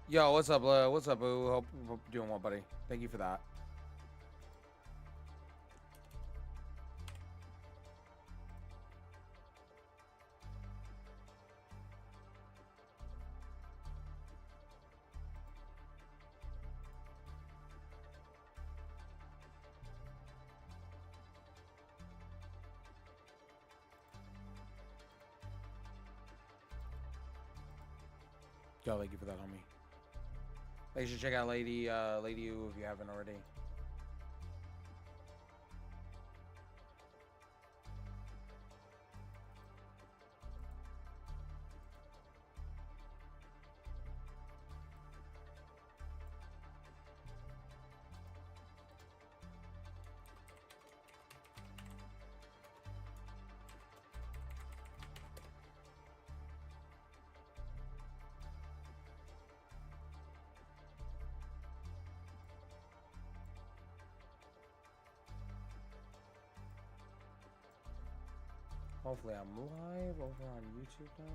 Yo, what's up, boo? Hope you're doing well, buddy. Thank you for that. Yo, thank you for that, homie. You should check out Lady U if you haven't already. Hopefully I'm live over on YouTube now.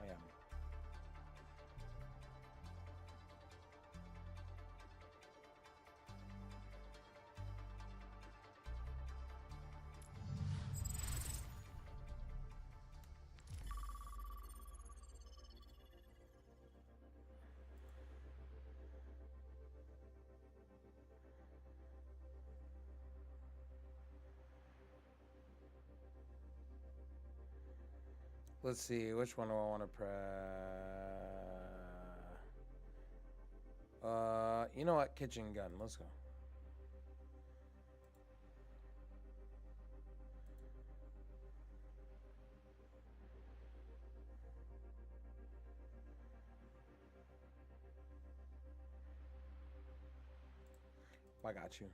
I am. Let's see, which one do I want to press? You know what? Kitchen gun. Let's go. I got you.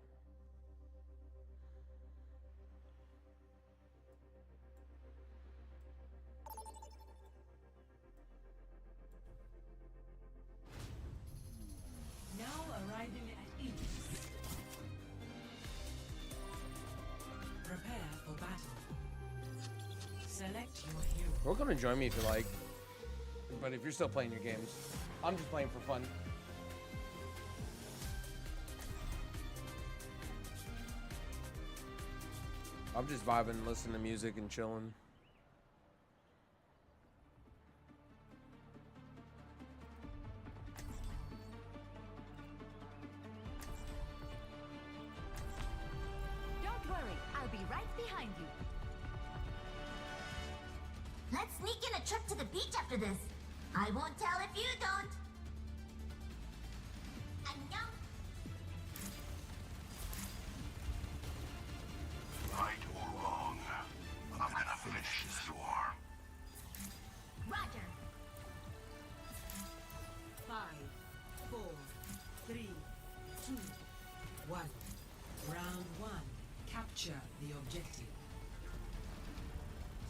Welcome to join me if you like, but if you're still playing your games, I'm just playing for fun. I'm just vibing, listening to music and chilling. Don't worry, I'll be right behind you. Let's sneak in a trip to the beach after this. I won't tell if you don't. 안녕. Right or wrong, I'm gonna finish this war. Roger. 5, 4, 3, 2, 1. Round 1. Capture the objective.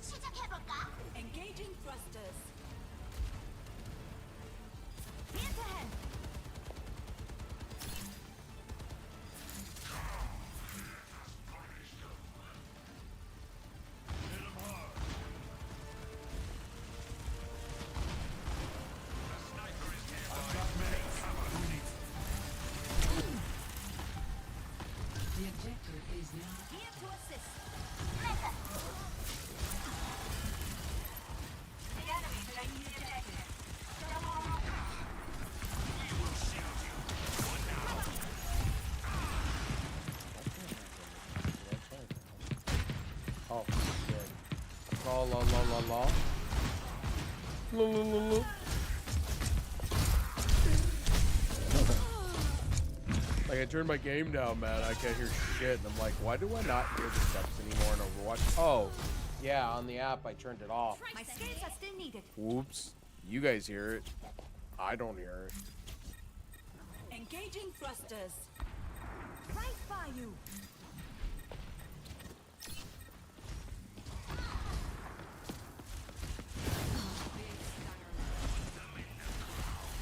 시작해볼까? Engaging thrusters. Here's ahead. The objective is now Here to assist. Method. The enemy claims the objective. Oh, shit. La la la la la. La la la la. Like, I turned my game down, man. I can't hear shit. And I'm like, why do I not hear the steps anymore in Overwatch? Oh, yeah, on the app, I turned it off. My skills are still needed. Whoops. You guys hear it. I don't hear it. Engaging thrusters. Right by you.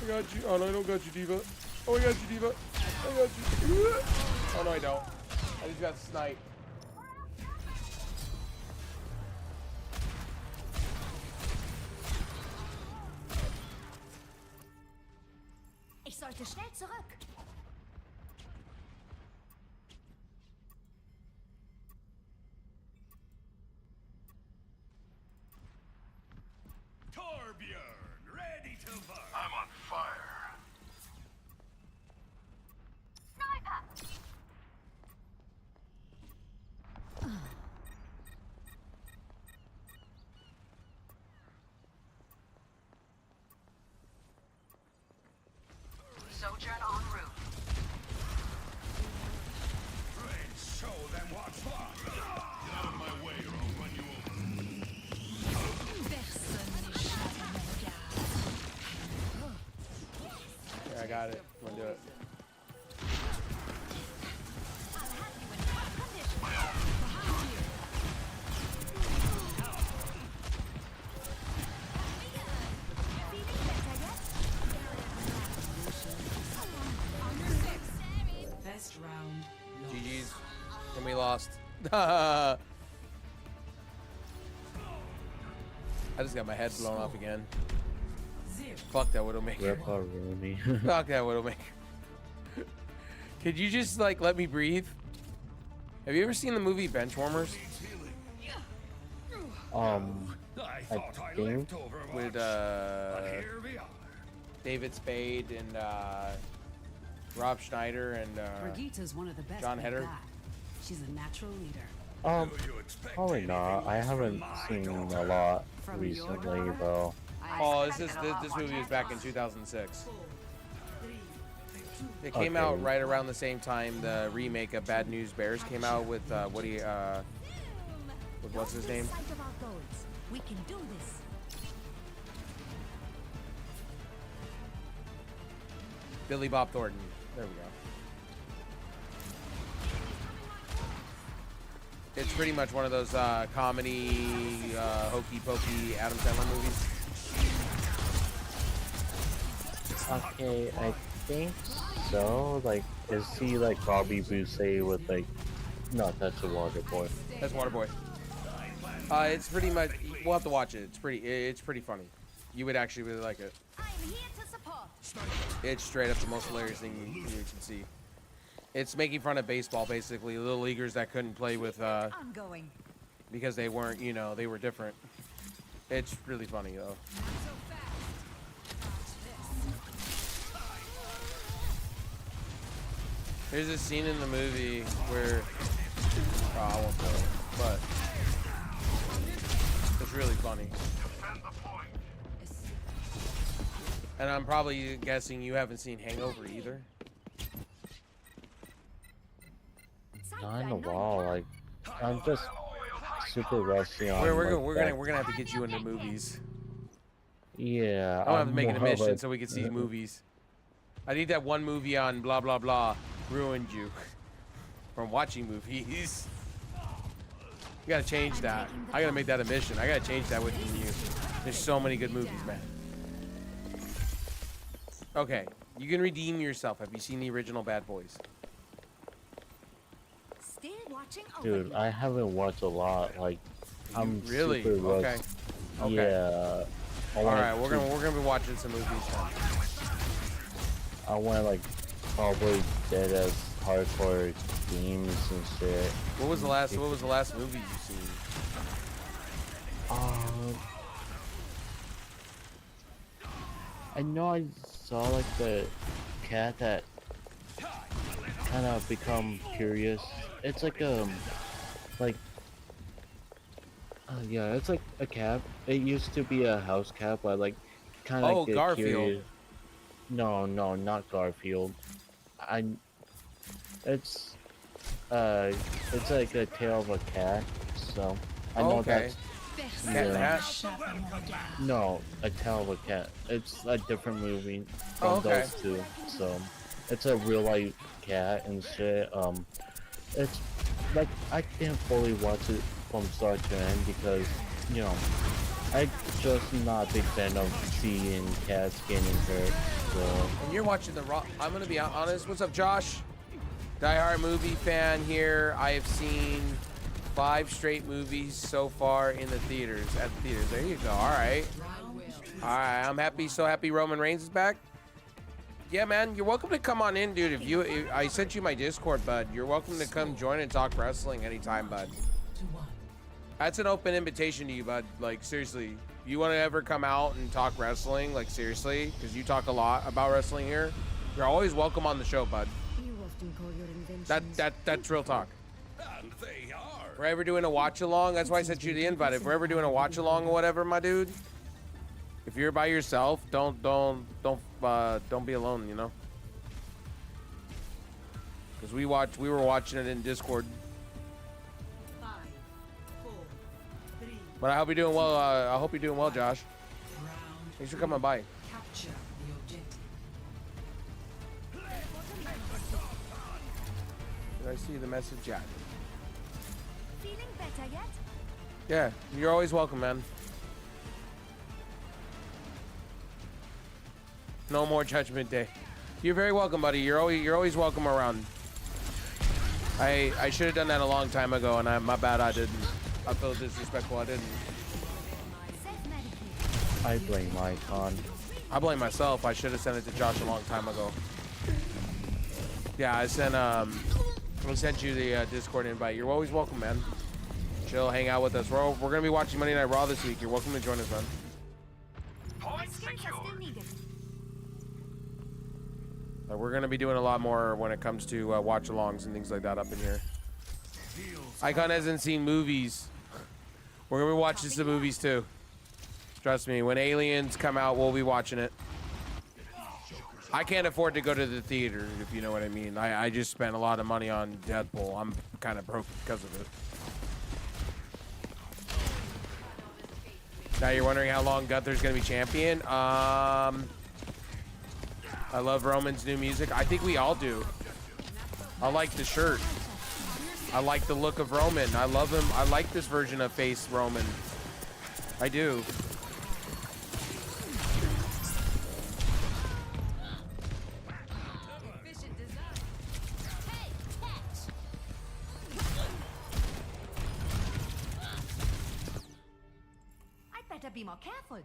I got you. Oh, no, I don't got you, Diva. Oh, I got you, Diva. I got you. Oh, no, I don't. I just got sniped. sollte schnell zurück. Torbjörn, ready to burn. I'm on fire. Sniper! Sojourn en route. Friends, show them what's fun. Get out of my way or I'll run you over. Yeah, I got it. I'm gonna do it. Best round. Lost. GG's. And we lost. I just got my head blown off again. 0. Fuck that Widowmaker. Rip Rooney. Fuck that Widowmaker. Could you just like let me breathe? Have you ever seen the movie Benchwarmers I I thought I think left over with but here we are. David Spade and Rob Schneider and Brigitta's one of the best. John like Heder? that. She's a natural leader. Do you expect probably anything not. I less from haven't my seen daughter? a lot From your recently, daughter? though. oh, this movie was back in 2006. 4, 3, 2. It came Okay. out right around the same time the remake of Bad News Bears came out with Woody with what's his name? Sight of our goals. We can do this. Billy Bob Thornton. There we go. It's pretty much one of those comedy, hokey pokey Adam Sandler movies. Okay, I think so. Like, is he like Bobby Boucher with like? No, that's a water boy. That's Waterboy. It's pretty much. We'll have to watch it. It's pretty funny. You would actually really like it. I'm here to support. It's straight up the most hilarious thing you can see. It's making fun of baseball, basically. Little leaguers that couldn't play with I'm going. because they weren't, you know, they were different. It's really funny though. There's a scene in the movie where I won't say it, but it's really funny. Defend the point. And I'm probably guessing you haven't seen Hangover either. Not in a while. Like, I'm just super rusty on. We're like, gonna have to get you into movies. Yeah. I'll have to make an more of admission a- so we can see movies. I think that one movie on blah blah blah ruined you from watching movies. You gotta change that. I gotta make that a mission. I gotta change that within you. There's so many good movies, man. Okay, you can redeem yourself. Have you seen the original Bad Boys? Still watching over Dude, you. I haven't watched a lot. Like, I'm Really? super Okay. rusty. Okay. Yeah. All right, we're gonna be watching some movies then. I went like probably dead as hardcore games and shit. What was the last movie you seen? I know I saw like the cat that kind of become curious. It's like yeah, it's like a cat. It used to be a house cat, but like kind of Oh, get Garfield. curious. No, not Garfield. It's like a tale of a cat. So I know Okay. that's Cat in the yeah. Hat? No, a tale of a cat. It's a different movie from Oh, okay. those two. So it's a real life cat and shit. It's like I can't fully watch it from start to end because you know I'm just not a big fan of seeing cats getting hurt. So And you're watching the Raw. I'm gonna be honest. What's up, Josh? Die Hard movie fan here. I have seen 5 straight movies so far in the theaters. At the theaters. There you go. All right. All right. I'm happy. So happy Roman Reigns is back. Yeah, man, you're welcome to come on in, dude. If I sent you my Discord, bud. You're welcome to come join and talk wrestling anytime, bud. That's an open invitation to you, bud. Like, seriously. You want to ever come out and talk wrestling? Like, seriously? Because you talk a lot about wrestling here. You're always welcome on the show, bud. You often call your inventions. That's real talk. And they are. If we're ever doing a watch along, that's why I sent you the invite. If we're ever doing a watch along or whatever, my dude, if you're by yourself, don't be alone, you know. Because we were watching it in Discord. 5, 4, 3. But I hope you're doing well. I hope you're doing well, Josh. Round. Thanks for coming by. Capture the objective. Did I see the message yet? Feeling better yet? Yeah, you're always welcome, man. No more Judgment Day. You're very welcome, buddy. You're always welcome around. I should have done that a long time ago, and my bad. I didn't. I feel disrespectful. I didn't. Self-medicate. I blame Icon. I blame myself. I should have sent it to Josh a long time ago. Yeah, I sent you the Discord invite. You're always welcome, man. Chill, hang out with us. We're gonna be watching Monday Night Raw this week. You're welcome to join us, man. My skills are still needed. We're gonna be doing a lot more when it comes to watch-alongs and things like that up in here. Icon hasn't seen movies. We're gonna be watching some movies too. Trust me, when Aliens come out, we'll be watching it. I can't afford to go to the theater, if you know what I mean. I just spent a lot of money on Deadpool. I'm kind of broke because of it. Now you're wondering how long Gunther's gonna be champion? I love Roman's new music. I think we all do. I like the shirt. I like the look of Roman. I love him. I like this version of face Roman. I do. Efficient design. Hey, catch. I'd better be more careful.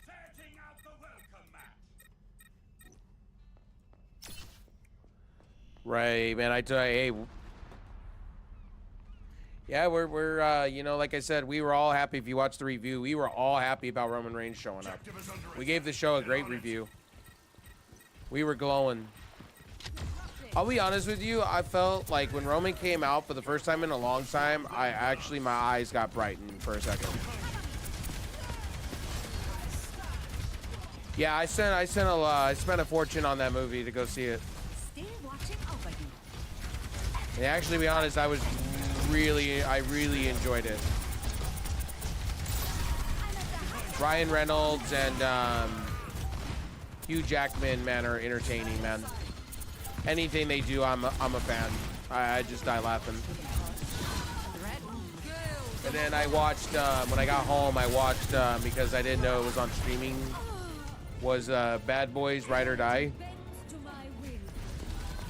Setting out the welcome mat. Right, man. I tell you, hey. Yeah, we're you know, like I said, we were all happy. If you watched the review, we were all happy about Roman Reigns showing up. Objective is under We gave the show a great review. We were glowing. I'll be honest with you, I felt like when Roman came out for the first time in a long time, my eyes got brightened for a second. Yeah, I spent a fortune on that movie to go see it. Still watching over you. And actually, to be honest, I really enjoyed it. Ryan Reynolds and Hugh Jackman, man, are entertaining, man. Anything they do, I'm a fan. I just die laughing. And then I watched when I got home. I watched because I didn't know it was on streaming. Was Bad Boys Ride or Die?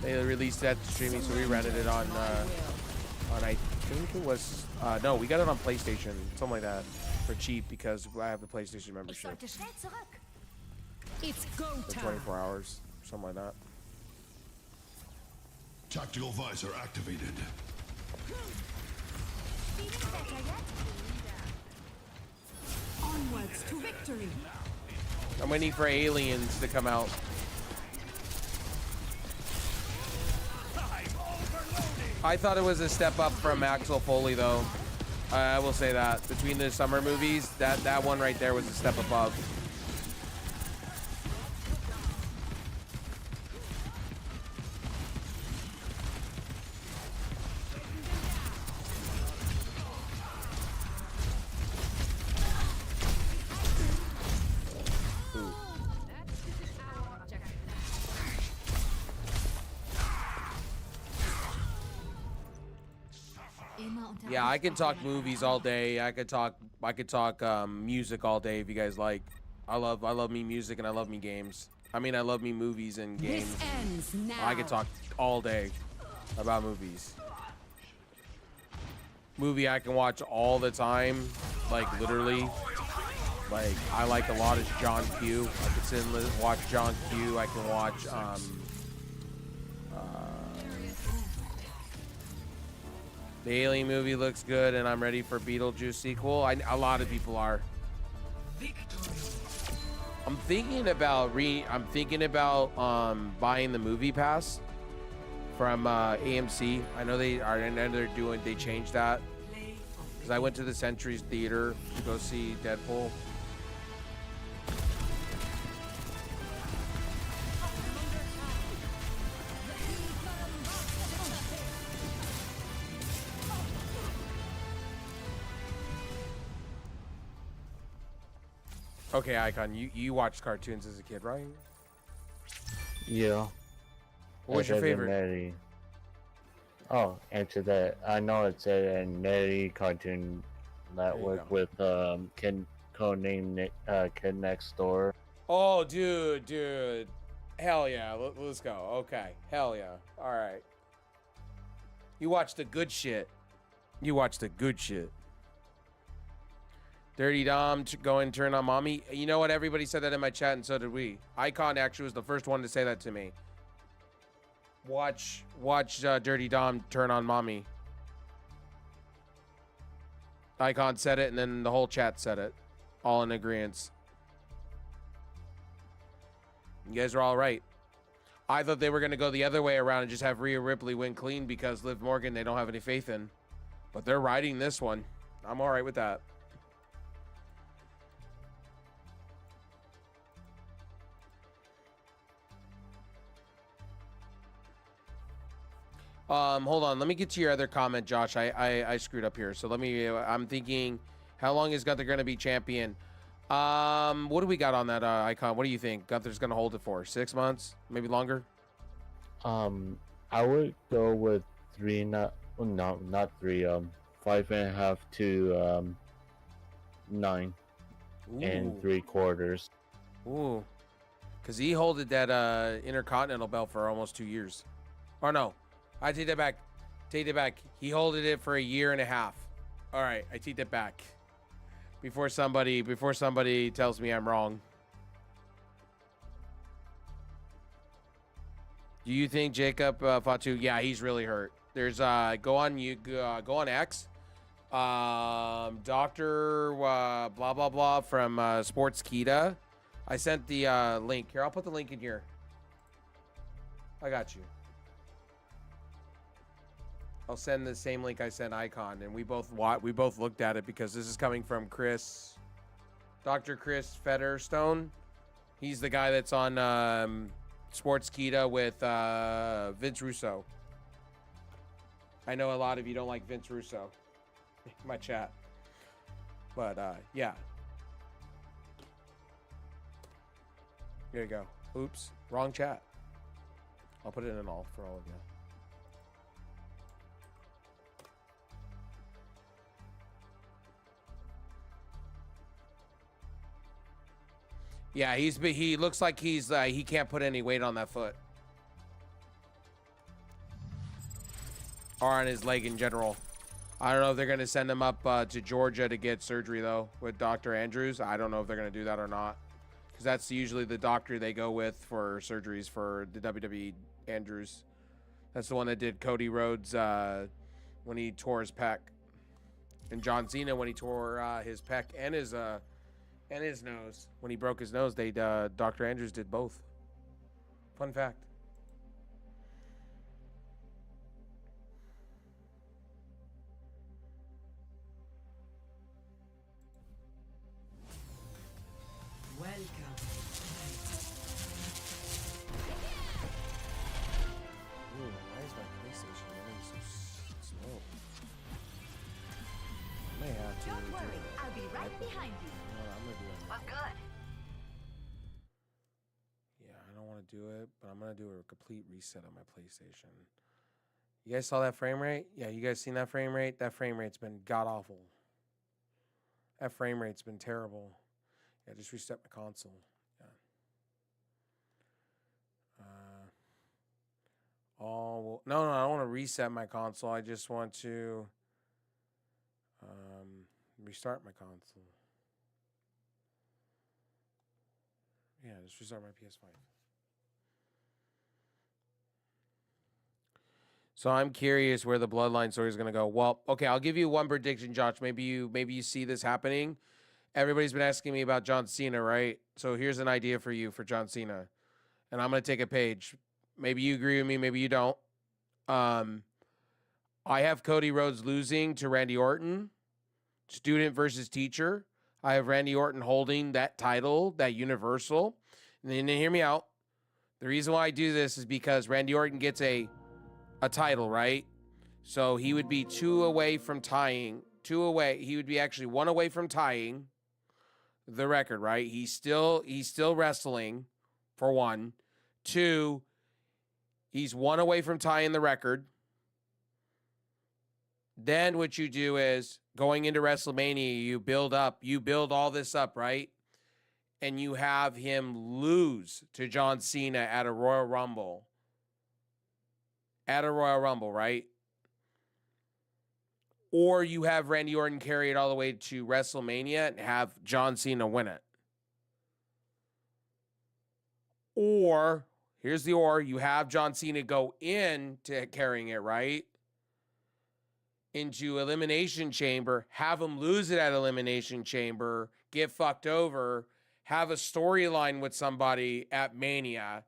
They released that streaming, so we rented it on I think it was no, we got it on PlayStation, something like that, for cheap because I have the PlayStation Ich membership sollte schnell zurück. It's go for time. 24 hours, something like that. Tactical visor activated. Feeling better yet? Onwards to victory. I'm waiting for Aliens to come out. I thought it was a step up from Axel Foley, though. I will say that between the summer movies, that one right there was a step above. Yeah, I can talk movies all day. I could talk music all day if you guys like. I love me music and I love me games. I mean, I love me movies and games. This ends now. I could talk all day. about movies. Movie I can watch all the time, like literally. Like I like a lot is John Q. I can sit and watch John Q. I can watch the Alien movie looks good, and I'm ready for Beetlejuice sequel. A lot of people are. I'm thinking about buying the movie pass from AMC. I know they changed that because I went to the Centuries Theater to go see Deadpool. Okay, Icon, you watched cartoons as a kid, right? Yeah. What was your favorite? Nettie. Oh, answer that. I know it's a Nettie Cartoon Network with kid codenamed Kid Next Door. Oh, dude. Hell yeah. Let's go. Okay. Hell yeah. All right. You watch the good shit. Dirty Dom going turn on mommy. You know what? Everybody said that in my chat, and so did we. Icon actually was the first one to say that to me. Watch Dirty Dom turn on mommy. Icon said it, and then the whole chat said it. All in agreement. You guys are all right. I thought they were going to go the other way around and just have Rhea Ripley win clean because Liv Morgan they don't have any faith in. But they're riding this one. I'm all right with that. Hold on. Let me get to your other comment, Josh. I screwed up here. So I'm thinking, how long is Gunther going to be champion? What do we got on that Icon? What do you think? Gunther's going to hold it for 6 months? Maybe longer? I would go with 3, not 3, 5.5 to 9 and 3/4. Ooh. Because he holded that Intercontinental belt for almost 2 years. Or no. I take that back. He holded it for 1.5 years. All right, I take that back. Before somebody tells me I'm wrong. Do you think Jacob Fatu? Yeah, he's really hurt. There's go on X. Doctor blah blah blah from Sports Kita. I sent the link here. I'll put the link in here. I got you. I'll send the same link I sent Icon, and we both looked at it because this is coming from Dr. Chris Fetterstone. He's the guy that's on Sports Kita with Vince Russo. I know a lot of you don't like Vince Russo. My chat. But yeah. Here you go. Oops, wrong chat. I'll put it in all for all of you. Yeah, he looks like he can't put any weight on that foot. Or on his leg in general. I don't know if they're going to send him up to Georgia to get surgery, though, with Dr. Andrews. I don't know if they're going to do that or not. Because that's usually the doctor they go with for surgeries for the WWE Andrews. That's the one that did Cody Rhodes when he tore his pec. And John Cena when he tore his pec and his nose. When he broke his nose, Dr. Andrews did both. Fun fact. Welcome. Ooh, why is my PlayStation running so slow? I may have to Don't do worry, it. I'll be right behind you. No, I'm gonna do it. Well, good. Yeah, I don't want to do it, but I'm gonna do a complete reset on my PlayStation. You guys saw that frame rate? Yeah, you guys seen that frame rate? That frame rate's been god awful. That frame rate's been terrible. Yeah, just reset my console. Yeah. No, I don't want to reset my console. I just want to restart my console. Yeah, just restart my PS5. So I'm curious where the Bloodline story is going to go. Well, okay, I'll give you one prediction, Josh. Maybe you see this happening. Everybody's been asking me about John Cena, right? So here's an idea for you for John Cena. And I'm going to take a page. Maybe you agree with me, maybe you don't. I have Cody Rhodes losing to Randy Orton, student versus teacher. I have Randy Orton holding that title, that Universal. And then hear me out. The reason why I do this is because Randy Orton gets a title, right? So he would be 2 away from tying. 2 away. He would be actually 1 away from tying the record, right? He's still wrestling, for 1. 2, he's 1 away from tying the record. Then what you do is going into WrestleMania, you build all this up, right? And you have him lose to John Cena at a Royal Rumble. At a Royal Rumble, right? Or you have Randy Orton carry it all the way to WrestleMania and have John Cena win it. Or, here's the or, you have John Cena go into carrying it, right? Into Elimination Chamber, have him lose it at Elimination Chamber, get fucked over, have a storyline with somebody at Mania,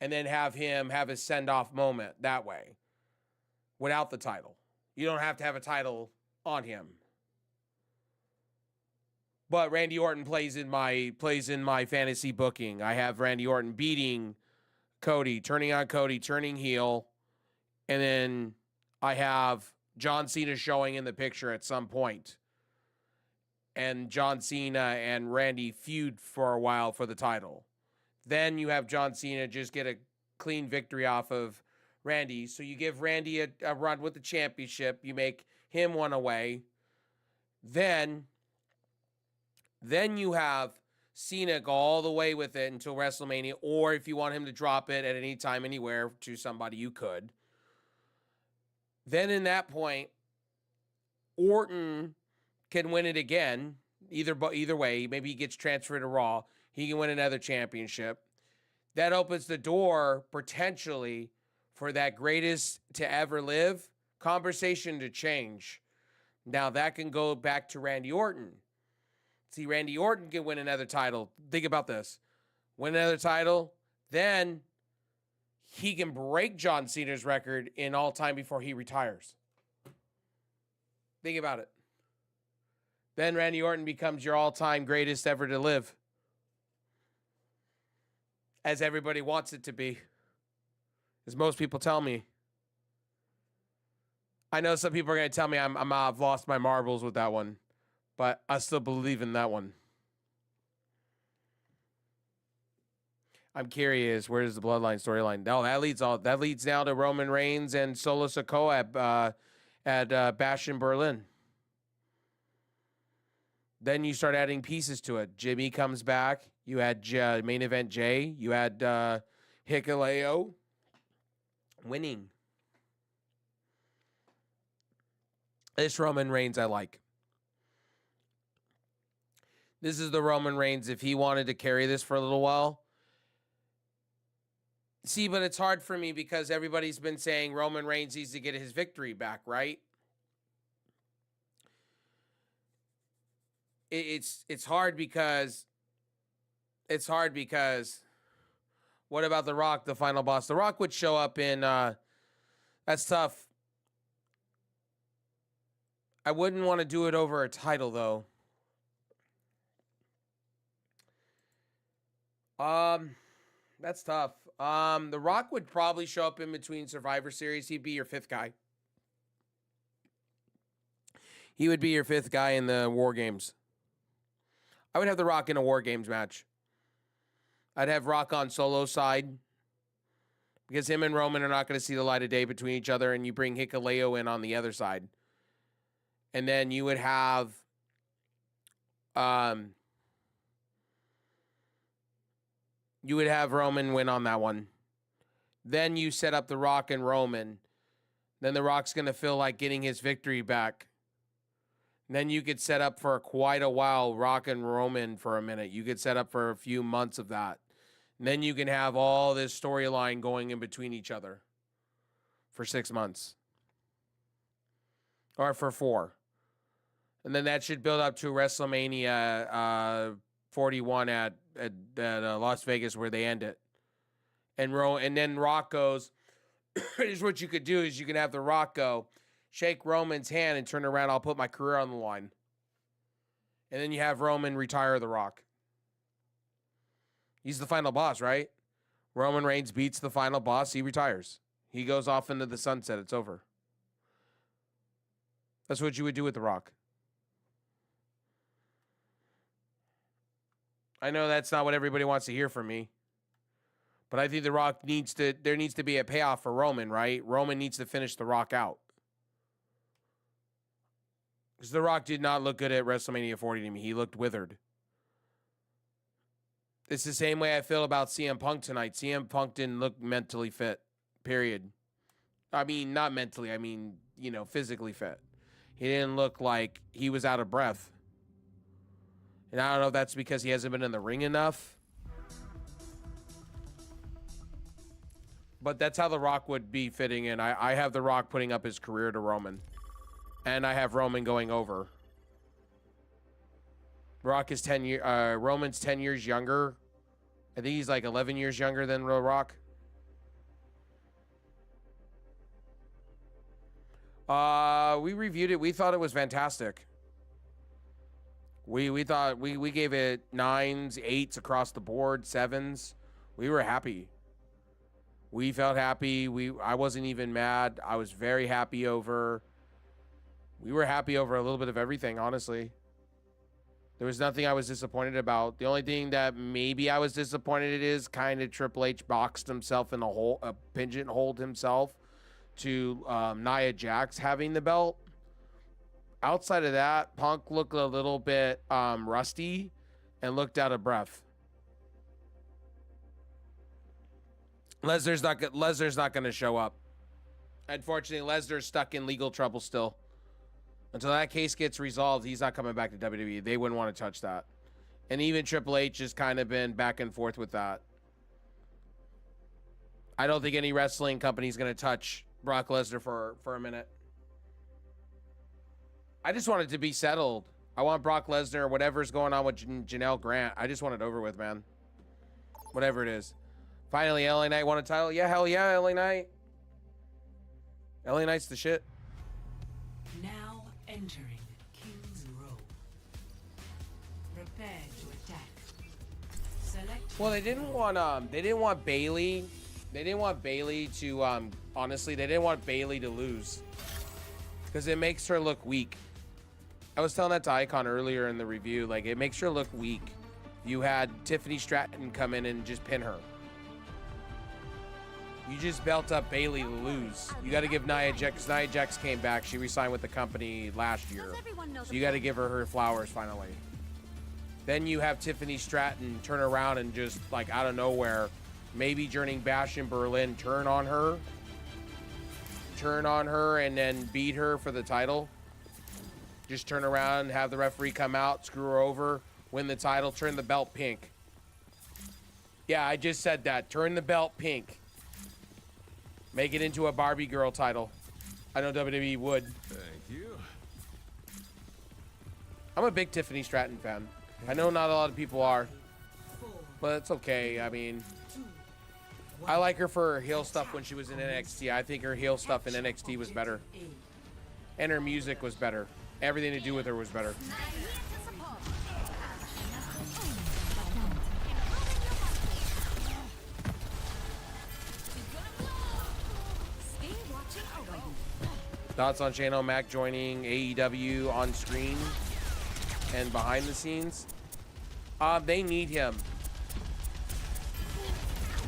and then have him have a send-off moment that way without the title. You don't have to have a title on him. But Randy Orton plays in my fantasy booking. I have Randy Orton beating Cody, turning heel, and then I have John Cena showing in the picture at some point. And John Cena and Randy feud for a while for the title. Then you have John Cena just get a clean victory off of Randy. So you give Randy a run with the championship. You make him 1 away. Then you have Cena go all the way with it until WrestleMania. Or if you want him to drop it at any time, anywhere to somebody, you could. Then in that point, Orton can win it again. Either way, maybe he gets transferred to Raw. He can win another championship. That opens the door, potentially, for that greatest to ever live conversation to change. Now, that can go back to Randy Orton. See, Randy Orton can win another title. Think about this. Win another title, then he can break John Cena's record in all time before he retires. Think about it. Then Randy Orton becomes your all-time greatest ever to live. As everybody wants it to be. As most people tell me. I know some people are going to tell me I've lost my marbles with that one. But I still believe in that one. I'm curious, where is the Bloodline storyline? No, that leads now to Roman Reigns and Solo Sikoa at Bash in Berlin. Then you start adding pieces to it. Jimmy comes back. You had main event Jay. You had Hikuleo winning. This Roman Reigns I like. This is the Roman Reigns if he wanted to carry this for a little while. See, but it's hard for me because everybody's been saying Roman Reigns needs to get his victory back, right? It's hard because what about The Rock, the final boss? The Rock would show up in that's tough. I wouldn't want to do it over a title though. That's tough. The Rock would probably show up in between Survivor Series. He'd be your 5th guy. He would be your 5th guy in the War Games. I would have The Rock in a War Games match. I'd have Rock on Solo side because him and Roman are not going to see the light of day between each other, and you bring Hikuleo in on the other side. And then you would have Roman win on that one. Then you set up The Rock and Roman. Then The Rock's going to feel like getting his victory back. And then you could set up for quite a while Rock and Roman for a minute. You could set up for a few months of that. And then you can have all this storyline going in between each other for 6 months. Or for 4. And then that should build up to WrestleMania 41 at Las Vegas where they end it. And then Rock goes, here's what you could do is you can have The Rock go, shake Roman's hand and turn around, I'll put my career on the line. And then you have Roman retire The Rock. He's the final boss, right? Roman Reigns beats the final boss, he retires. He goes off into the sunset, it's over. That's what you would do with The Rock. I know that's not what everybody wants to hear from me. But I think The Rock there needs to be a payoff for Roman, right? Roman needs to finish The Rock out. Because The Rock did not look good at WrestleMania 40 to me. He looked withered. It's the same way I feel about CM Punk tonight. CM Punk didn't look mentally fit, period. I mean, not mentally. I mean, physically fit. He didn't look like he was out of breath. And I don't know if that's because he hasn't been in the ring enough. But that's how The Rock would be fitting in. I have The Rock putting up his career to Roman. And I have Roman going over. Rock is Roman's 10 years younger. I think he's like 11 years younger than The Rock. We reviewed it. We thought it was fantastic. We thought we gave it 9s, 8s across the board, 7s. We were happy. We felt happy. I wasn't even mad. I was very happy over. We were happy over a little bit of everything, honestly. There was nothing I was disappointed about. The only thing that maybe I was disappointed in is kind of Triple H boxed himself in a pigeonholed himself to Nia Jax having the belt. Outside of that, Punk looked a little bit rusty and looked out of breath. Lesnar's not going to show up. Unfortunately, Lesnar's stuck in legal trouble still. Until that case gets resolved, he's not coming back to WWE. They wouldn't want to touch that. And even Triple H has kind of been back and forth with that. I don't think any wrestling company is going to touch Brock Lesnar for a minute. I just want it to be settled. I want Brock Lesnar, whatever's going on with Janelle Grant. I just want it over with, man. Whatever it is. Finally, LA Knight won a title. Yeah, hell yeah, LA Knight. LA Knight's the shit. Now entering King's Row. Prepare to attack. Select. Well, they didn't want Bailey. They didn't want Bailey to honestly, they didn't want Bailey to lose. Because it makes her look weak. I was telling that to Icon earlier in the review, like it makes her look weak. You had Tiffany Stratton come in and just pin her. You just belt up Bailey to lose. You got to give Nia Jax. Nia Jax came back. She re-signed with the company last year. So you got to give her flowers finally. Then you have Tiffany Stratton turn around and just like out of nowhere, maybe during Bash in Berlin, turn on her and then beat her for the title. Just turn around, have the referee come out, screw her over, win the title, turn the belt pink. Yeah, I just said that. Turn the belt pink. Make it into a Barbie girl title. I know WWE would. Thank you. I'm a big Tiffany Stratton fan. I know not a lot of people are, but it's okay. I mean, I like her for her heel stuff when she was in NXT. I think her heel stuff in NXT was better. And her music was better. Everything to do with her was better. Thoughts on Shane O'Mac joining AEW on screen and behind the scenes? They need him.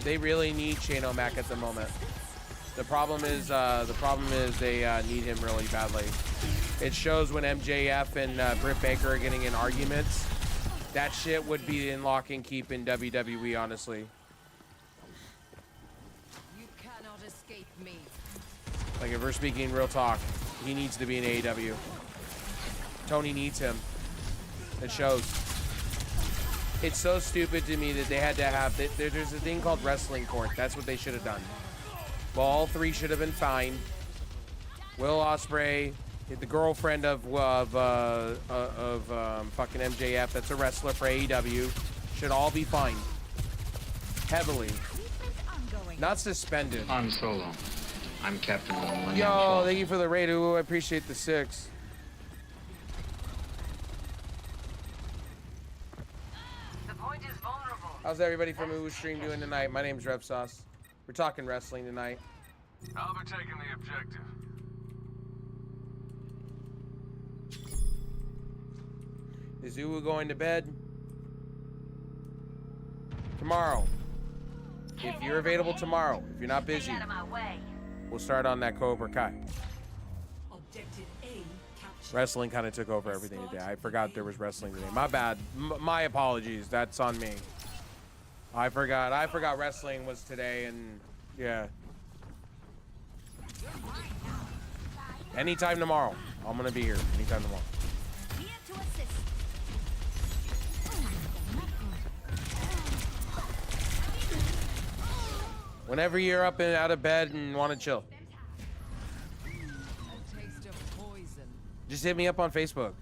They really need Shane O'Mac at the moment. The problem is they need him really badly. It shows when MJF and Britt Baker are getting in arguments. That shit would be in lock and keep in WWE, honestly. You cannot escape me. Like, if we're speaking real talk, he needs to be in AEW. Tony needs him. It shows. It's so stupid to me that they had to have... There's a thing called wrestling court. That's what they should have done. Well, all three should have been fine. Will Ospreay, the girlfriend of fucking MJF, that's a wrestler for AEW, should all be fined. Heavily. Not suspended. Han Solo. I'm Captain of the Millennium Yo, Falcon. thank you for the raid. Ooh, I appreciate the 6. How's everybody from Ooh Stream doing tonight? My name's Rev Sauce. We're talking wrestling tonight. I'll be taking the objective. Is Uwu going to bed? Tomorrow. If you're available tomorrow, if you're not busy, Out of my way. we'll start on that Cobra Kai. Objective A captured. Wrestling kind of took over everything today. I forgot there was wrestling today. My bad. My apologies. That's on me. I forgot wrestling was today, and yeah. Anytime tomorrow. I'm gonna be here. Anytime tomorrow. Here to assist. Whenever you're up and out of bed and want to chill, Taste of poison. just hit me up on Facebook.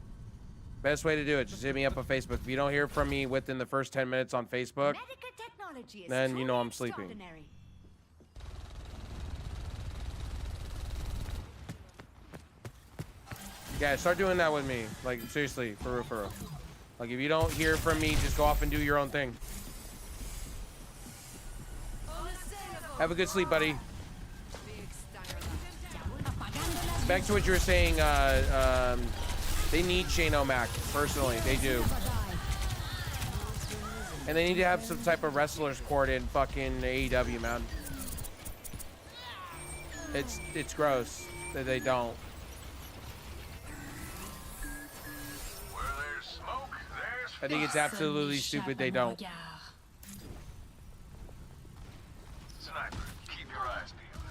Best way to do it, just hit me up on Facebook. If you don't hear from me within the first 10 minutes on Facebook, Medical technology is Then you know truly I'm sleeping. extraordinary. yeah, start doing that with me. Like, seriously, for real, for real. Like, if you don't hear from me, just go off and do your own thing. Have a good sleep, buddy. Back to what you were saying, they need Shane O'Mac, personally, they do. And they need to have some type of wrestlers court in fucking AEW, man. It's gross that they don't. Where there's smoke, there's I think it's absolutely stupid they don't. sniper. Keep your eyes peeled.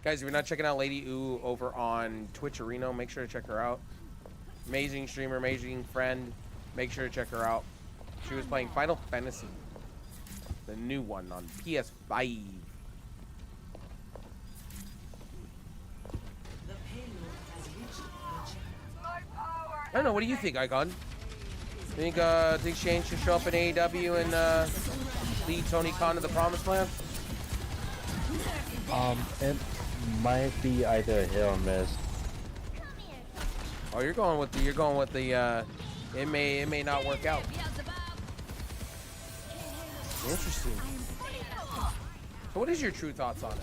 Guys, if you're not checking out Lady Ooh over on Twitch Arena, make sure to check her out. Amazing streamer, amazing friend. Make sure to check her out. She was playing Final Fantasy, the new one on PS5. The payload has reached the checkpoint. I don't know. What do you think, Icon? Think Shane should show up in AEW and lead Tony Khan to the Promised Land? It might be either hit or miss. Oh, you're going with the it may not work out. Interesting. So what is your true thoughts on it?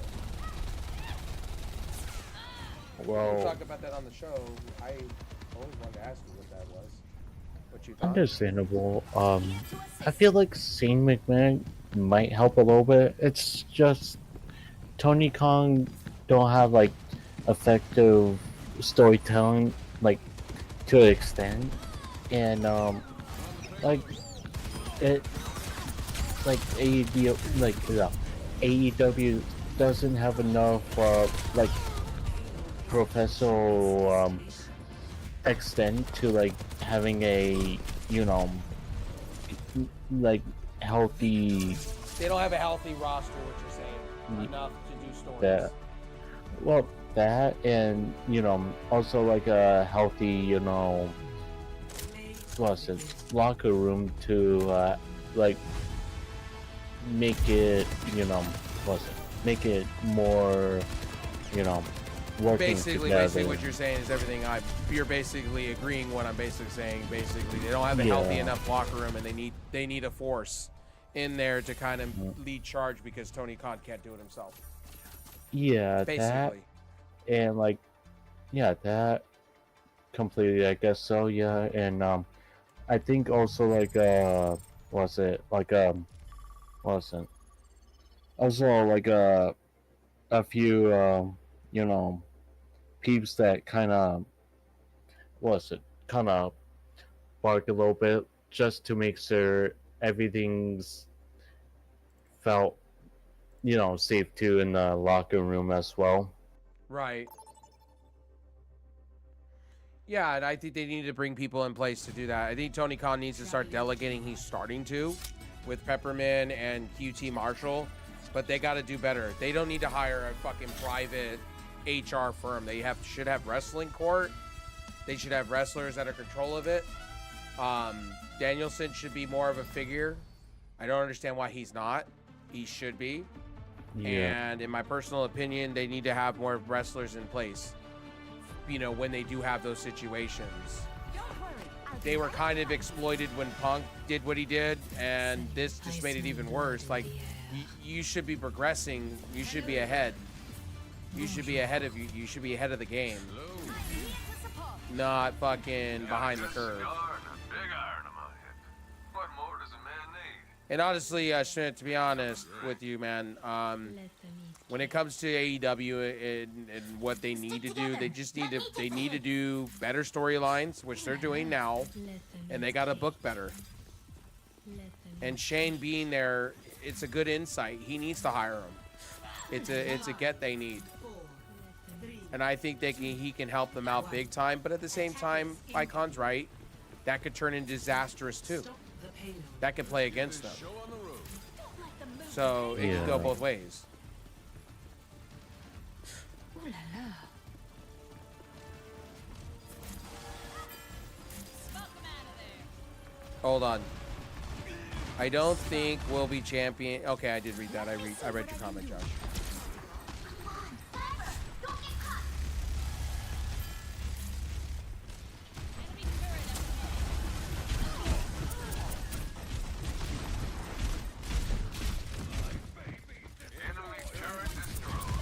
We'll Well, talk about that on the show. I always wanted to ask you what that was. What you thought? understandable. I feel like Shane McMahon might help a little bit. It's just Tony Khan don't have like effective storytelling like to an extent, and like it like AEW doesn't have enough like professional extent to like having a like healthy They don't have a healthy roster. What you're saying? Enough to do stories. that well that and also like a healthy what's it locker room to like make it make it more working Basically together. what you're saying is everything you're basically agreeing what I'm basically saying. Basically, they don't have a healthy Yeah. enough locker room, and they need a force in there to kind of lead charge because Tony Khan can't do it himself. Yeah, that Basically, and like that completely, I guess so. Yeah, and I think also like what's it like wasn't also like a few peeps that kind of kind of bark a little bit just to make sure everything's felt safe too in the locker room as well. Right. Yeah, and I think they need to bring people in place to do that. I think Tony Khan needs to start delegating. He's starting to with Peppermint and QT Marshall, but they got to do better. They don't need to hire a fucking private HR firm. They should have wrestling court. They should have wrestlers that are control of it. Danielson should be more of a figure. I don't understand why he's not. He should be. Yeah. And in my personal opinion, they need to have more wrestlers in place, you know, when they do have those situations. Don't worry, I'll be They were right kind of back. exploited when Punk did what he did, and this just made it even worse. Like, you should be progressing. You should be ahead. You should be ahead of you should be ahead of the game, I'm here to support. not fucking behind the curve. Big iron on my hip. What more does a man need? And honestly, Schmidt, to be honest with you, man, when it comes to AEW and what they need to do, they need to do better storylines, which they're doing now, and they got to book better. And Shane being there, it's a good insight. He needs to hire him. It's a get they need, 4, 3, and I think he can help them out big time. But at the same time, Icon's right. That could turn into disastrous too. stop the payload. That could play against them. Show on the road. Don't let them move. So it can go Yeah. both ways. Ooh la la. Hold on. I don't think we'll be champion. Okay, I did read that. I read your comment, Josh. Don't get caught. Enemy turret destroyed.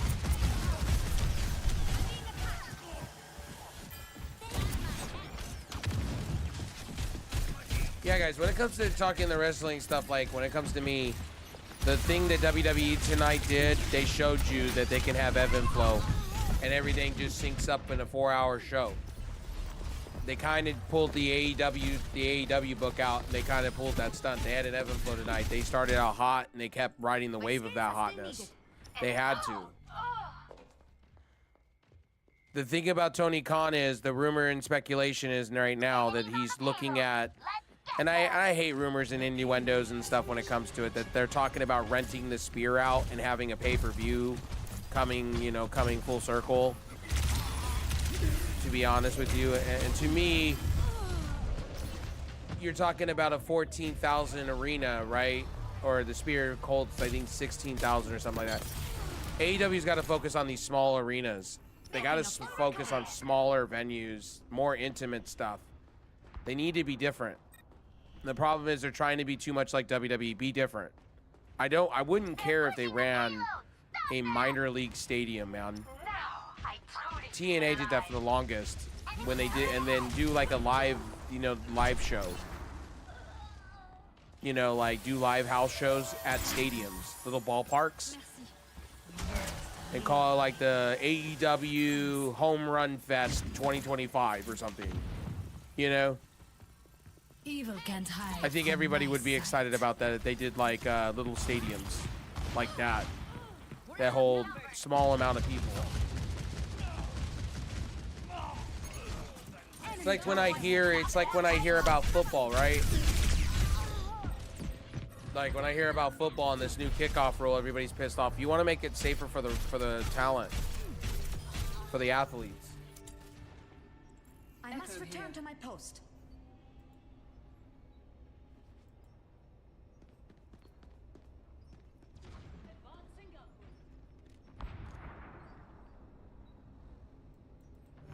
Yeah, guys, when it comes to talking the wrestling stuff, like when it comes to me, the thing that WWE tonight did, they showed you that they can have ebb and flow, and everything just syncs up in a 4-hour show. They kind of pulled the AEW book out, and they kind of pulled that stunt. They had an ebb and flow tonight. They started out hot, and they kept riding the wave of that hotness. They had to. The thing about Tony Khan is the rumor and speculation is right now that he's looking at, and I hate rumors and innuendos and stuff when it comes to it, that they're talking about renting the Spear out and having a pay-per-view coming full circle, to be honest with you. And to me, you're talking about a 14,000 arena, right? Or the Spear Colts, I think 16,000 or something like that. AEW's got to focus on these small arenas. They got to focus on smaller venues, more intimate stuff. They need to be different. The problem is they're trying to be too much like WWE. Be different. I wouldn't care if they ran a minor league stadium, man. TNA did that for the longest when they did, and then do like a live show. Like do live house shows at stadiums, little ballparks. And call it like the AEW Home Run Fest 2025 or something. Evil can't hide. I think everybody would be excited about that if they did like little stadiums like that hold small amount of people. It's like when I hear about football, right? Like when I hear about football and this new kickoff rule, everybody's pissed off. You want to make it safer for the talent, for the athletes. I must return to my post.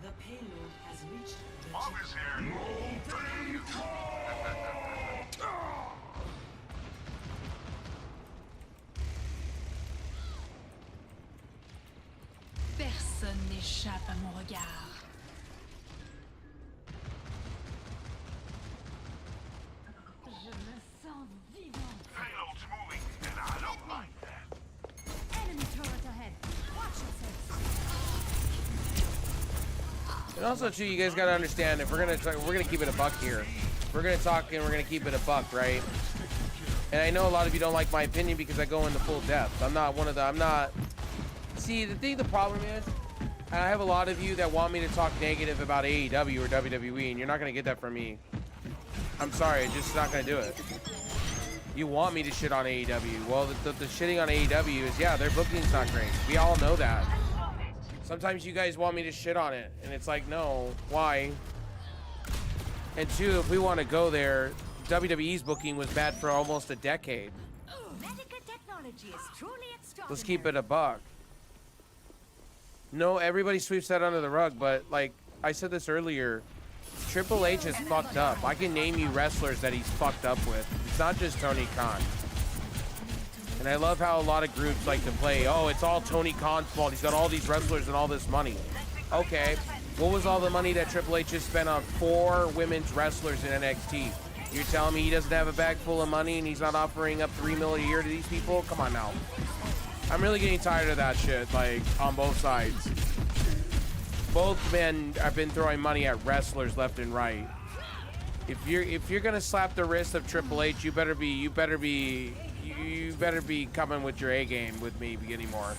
The payload has reached the Mom is here. Personne n'échappe à mon regard. Je me sens vivant. Payload's moving, and I don't like that. Enemy turret ahead. Watch yourself. And also, too, you guys gotta understand, if we're gonna keep it a buck here. We're gonna talk and we're gonna keep it a buck, right? And I know a lot of you don't like my opinion because I go into full depth. I'm not. See, the problem is, And I have a lot of you that want me to talk negative about AEW or WWE, and you're not gonna get that from me. I'm sorry, it's just not gonna do it. You want me to shit on AEW. Well, the shitting on AEW is, yeah, their booking's not great. We all know that. Sometimes you guys want me to shit on it, and it's like, no, why? And two, if we want to go there, WWE's booking was bad for almost a decade. Medical technology is truly extraordinary. Let's keep it a buck. No, everybody sweeps that under the rug, but like I said this earlier, Triple H is fucked up. I can name you wrestlers that he's fucked up with. It's not just Tony Khan. And I love how a lot of groups like to play, oh, it's all Tony Khan's fault. He's got all these wrestlers and all this money. Okay, what was all the money that Triple H just spent on 4 women's wrestlers in NXT? You're telling me he doesn't have a bag full of money and he's not offering up $3 million a year to these people? Come on now. I'm really getting tired of that shit, like, on both sides. Both men have been throwing money at wrestlers left and right. If you're gonna slap the wrist of Triple H, you better be coming with your A game with me anymore.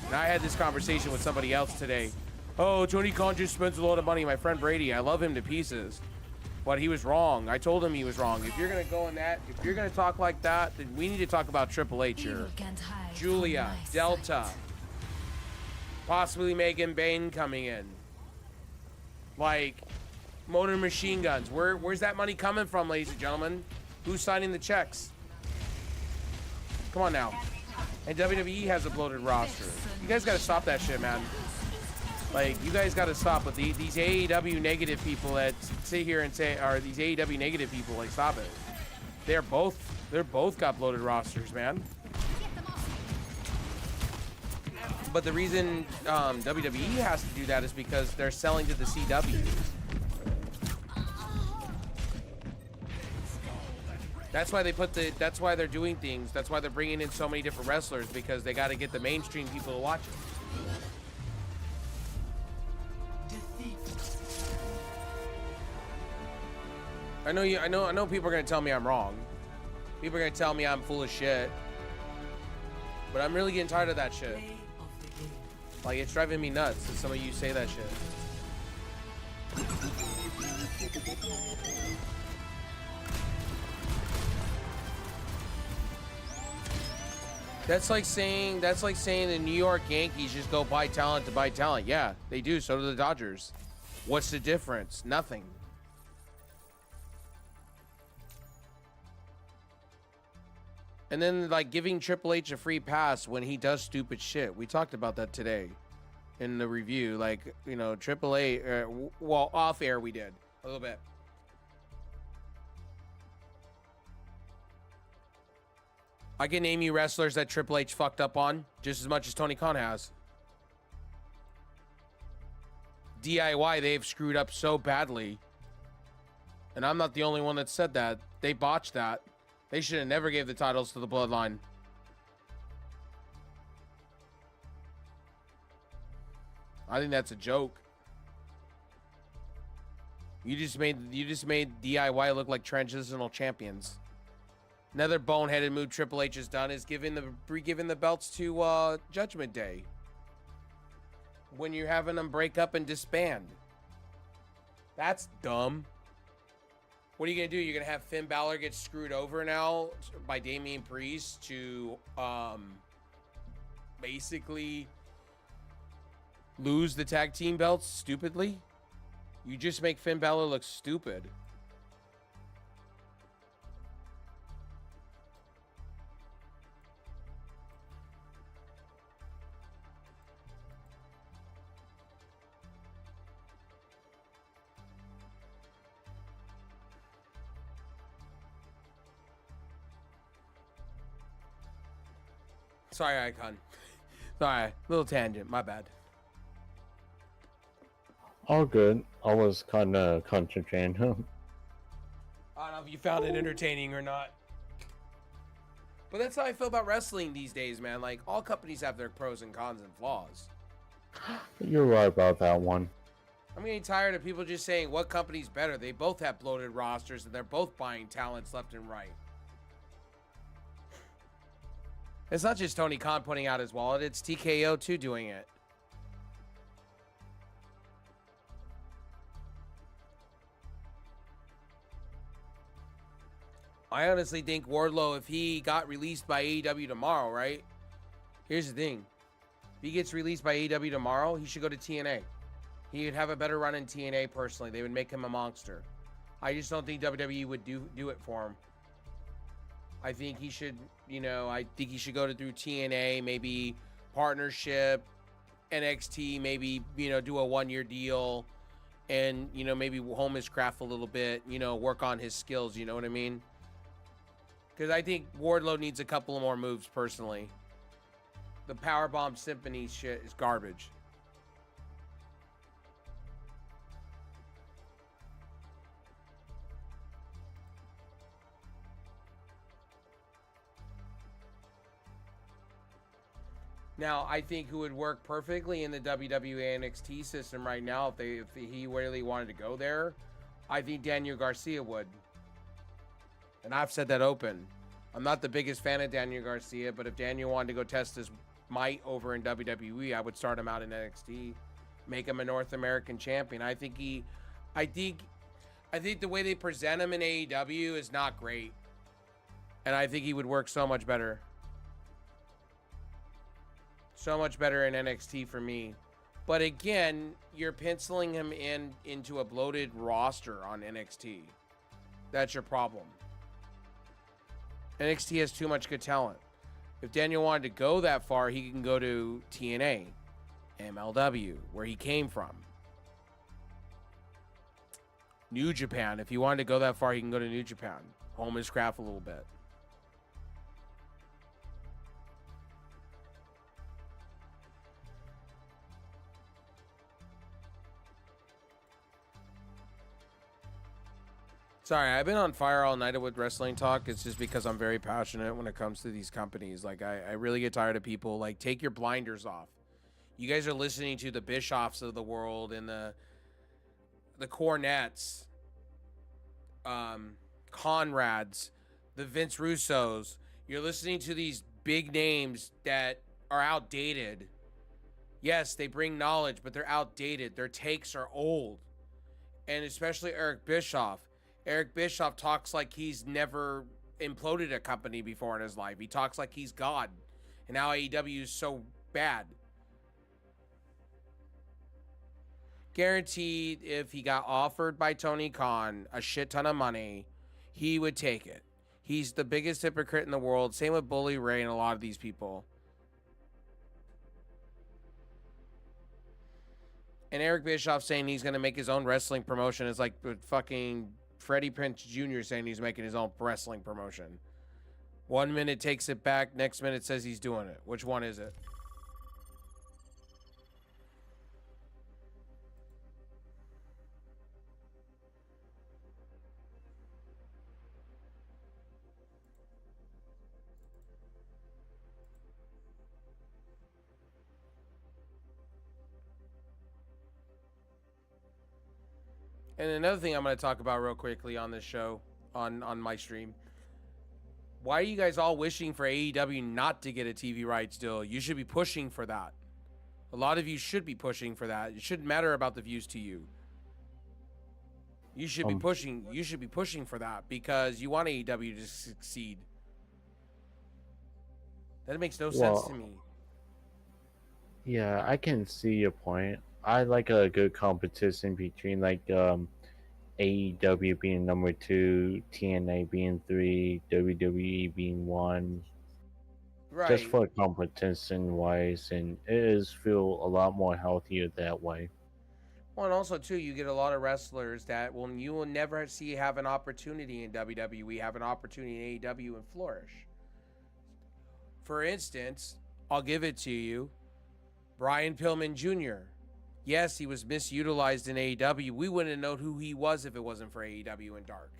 And I had this conversation with somebody else today. Oh, Tony Khan just spends a lot of money. My friend Brady, I love him to pieces. But he was wrong. I told him he was wrong. If you're gonna go in that, if you're gonna talk like that, then we need to talk about Triple H here. Julia, Delta, possibly Megan Bain coming in. Like, Motor Machine Guns. Where's that money coming from, ladies and gentlemen? Who's signing the checks? Come on now. And WWE has a bloated roster. You guys gotta stop that shit, man. Like, you guys gotta stop with these AEW negative people that sit here and say, or these AEW negative people, like, stop it. They're both got bloated rosters, man. But the reason WWE has to do that is because they're selling to the CW. That's why that's why they're doing things. That's why they're bringing in so many different wrestlers, because they got to get the mainstream people to watch it. I know people are gonna tell me I'm wrong. People are gonna tell me I'm full of shit. But I'm really getting tired of that shit. Like, it's driving me nuts that some of you say that shit. That's like saying the New York Yankees just go buy talent to buy talent. Yeah, they do. So do the Dodgers. What's the difference? Nothing. And then, like, giving Triple H a free pass when he does stupid shit. We talked about that today in the review. Like, you know, Triple H, well, off air we did a little bit. I can name you wrestlers that Triple H fucked up on just as much as Tony Khan has. DIY, they've screwed up so badly. And I'm not the only one that said that. They botched that. They should have never gave the titles to the Bloodline. I think that's a joke. You just made DIY look like transitional champions. Another boneheaded move Triple H has done is giving the belts to Judgment Day. When you're having them break up and disband. That's dumb. What are you going to do? You're going to have Finn Balor get screwed over now by Damian Priest to basically lose the tag team belts stupidly? You just make Finn Balor look stupid. Sorry, Icon. Sorry, little tangent. My bad. All good. I was kind of concentrating. I don't know if you found it entertaining or not. But that's how I feel about wrestling these days, man. Like, all companies have their pros and cons and flaws. You're right about that one. I'm getting tired of people just saying what company's better. They both have bloated rosters and they're both buying talents left and right. It's not just Tony Khan putting out his wallet, it's TKO too doing it. I honestly think Wardlow, if he got released by AEW tomorrow, right? Here's the thing. If he gets released by AEW tomorrow, he should go to TNA. He would have a better run in TNA personally. They would make him a monster. I just don't think WWE would do it for him. I think he should, I think he should go through TNA, maybe partnership, NXT, maybe, do a 1-year deal and, maybe hone his craft a little bit, work on his skills, you know what I mean? Because I think Wardlow needs a couple of more moves personally. The Powerbomb Symphony shit is garbage. Now, I think who would work perfectly in the WWE NXT system right now, if he really wanted to go there, I think Daniel Garcia would. And I've said that open. I'm not the biggest fan of Daniel Garcia, but if Daniel wanted to go test his might over in WWE, I would start him out in NXT, make him a North American champion. I think the way they present him in AEW is not great, and I think he would work so much better. So much better in NXT for me. But again, you're penciling him into a bloated roster on NXT. That's your problem. NXT has too much good talent. If Daniel wanted to go that far, he can go to TNA, MLW, where he came from. New Japan. If he wanted to go that far, he can go to New Japan. Home his craft a little bit. Sorry, I've been on fire all night with wrestling talk. It's just because I'm very passionate when it comes to these companies. Like, I really get tired of people. Like, take your blinders off. You guys are listening to the Bischoffs of the world and the Cornettes, Conrads, the Vince Russos. You're listening to these big names that are outdated. Yes, they bring knowledge, but they're outdated. Their takes are old. And especially Eric Bischoff. Eric Bischoff talks like he's never imploded a company before in his life. He talks like he's God. And now AEW is so bad. Guaranteed if he got offered by Tony Khan a shit ton of money, he would take it. He's the biggest hypocrite in the world. Same with Bully Ray and a lot of these people. And Eric Bischoff saying he's going to make his own wrestling promotion is like fucking Freddie Prinze Jr. saying he's making his own wrestling promotion. 1 minute takes it back, next minute says he's doing it. Which one is it? And another thing I'm going to talk about real quickly on this show, on my stream. Why are you guys all wishing for AEW not to get a TV rights deal? You should be pushing for that. A lot of you should be pushing for that. It shouldn't matter about the views to you. You should be pushing. You should be pushing for that because you want AEW to succeed. That makes no sense to me. Yeah, I can see your point. I like a good competition between like AEW being number 2, TNA being 3, WWE being 1. Right. Just for competition wise, and it is feel a lot more healthier that way. Well, and also too, you get a lot of wrestlers that you will never see have an opportunity in WWE, have an opportunity in AEW and flourish. For instance, I'll give it to you, Brian Pillman Jr. Yes, he was misutilized in AEW. We wouldn't know who he was if it wasn't for AEW and Dark.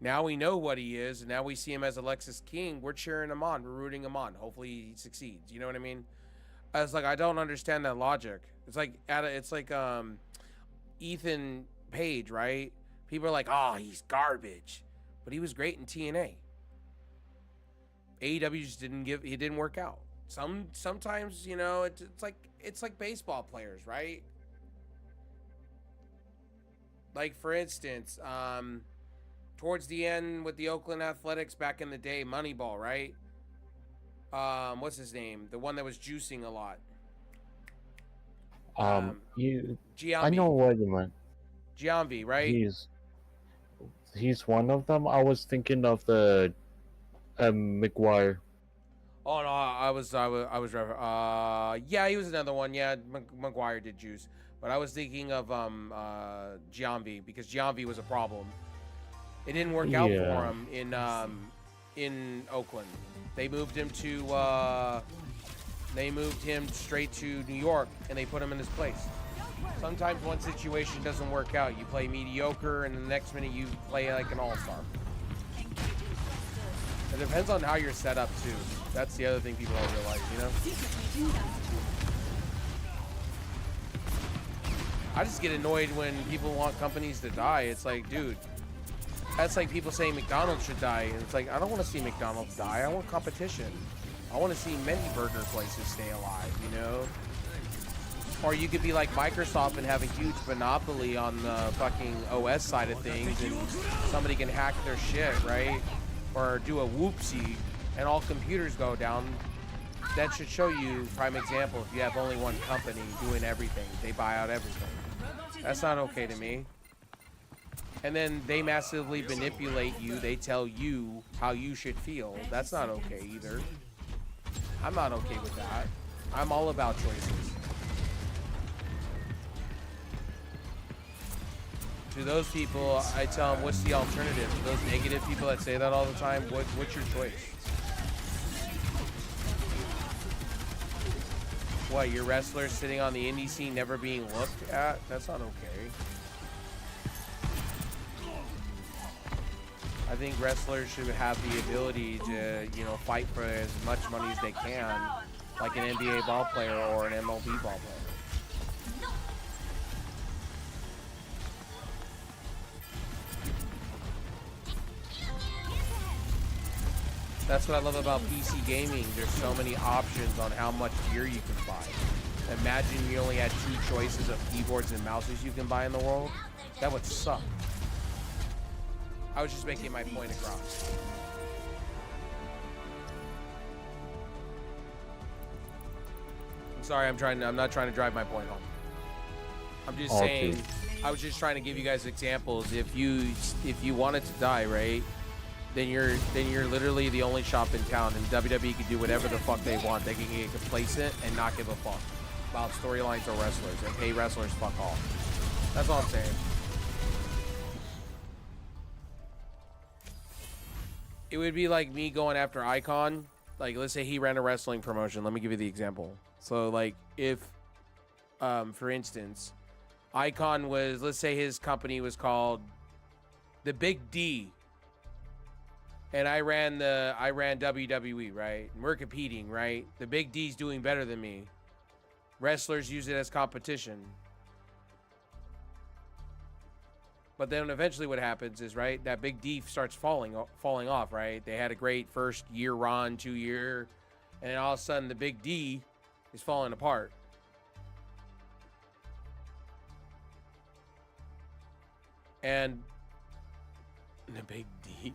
Now we know what he is, and now we see him as Alexis King. We're cheering him on. We're rooting him on. Hopefully he succeeds. You know what I mean? I was like, I don't understand that logic. It's like Ethan Page, right? People are like, oh, he's garbage, but he was great in TNA. AEW just he didn't work out. Sometimes, you know, it's like baseball players, right? Like for instance, towards the end with the Oakland Athletics back in the day, Moneyball, right? What's his name? The one that was juicing a lot. You, Giambi. I know what you meant. Giambi, right? He's one of them. I was thinking of the McGuire. Oh no, I was yeah, he was another one. Yeah, McGuire did juice, but I was thinking of Giambi because Giambi was a problem. It didn't work out for him in Oakland. They moved him straight to New York, and they put him in his place. Sometimes one situation doesn't work out. You play mediocre, and the next minute you play like an all-star. It depends on how you're set up too. That's the other thing people don't realize, you know? I just get annoyed when people want companies to die. It's like, dude, that's like people saying McDonald's should die. And it's like, I don't want to see McDonald's die. I want competition. I want to see many burger places stay alive, you know? Or you could be like Microsoft and have a huge monopoly on the fucking OS side of things, and somebody can hack their shit, right? Or do a whoopsie and all computers go down. That should show you, prime example, if you have only one company doing everything, they buy out everything. That's not okay to me. And then they massively manipulate you. They tell you how you should feel. That's not okay either. I'm not okay with that. I'm all about choices. To those people, I tell them, what's the alternative? To those negative people that say that all the time, what's your choice? What, your wrestlers sitting on the indie scene never being looked at? That's not okay. I think wrestlers should have the ability to, you know, fight for as much money as they can, like an NBA ball player or an MLB ball player. That's what I love about PC gaming. There's so many options on how much gear you can buy. Imagine you only had 2 choices of keyboards and mouses you can buy in the world. That would suck. I was just making my point across. I'm sorry, I'm not trying to drive my point home. I'm just saying, I was just trying to give you guys examples. If you wanted to die, right? Then you're literally the only shop in town, and WWE can do whatever the fuck they want. They can get complacent and not give a fuck about storylines or wrestlers and pay wrestlers fuck all. That's all I'm saying. It would be like me going after Icon. Like, let's say he ran a wrestling promotion. Let me give you the example. So, like, if, for instance, Icon was, let's say his company was called the Big D. And I ran WWE, right? And we're competing, right? The Big D's doing better than me. Wrestlers use it as competition. But then eventually what happens is, right, that Big D starts falling off, right? They had a great first year run, 2 year, and then all of a sudden the Big D is falling apart. And the Big D.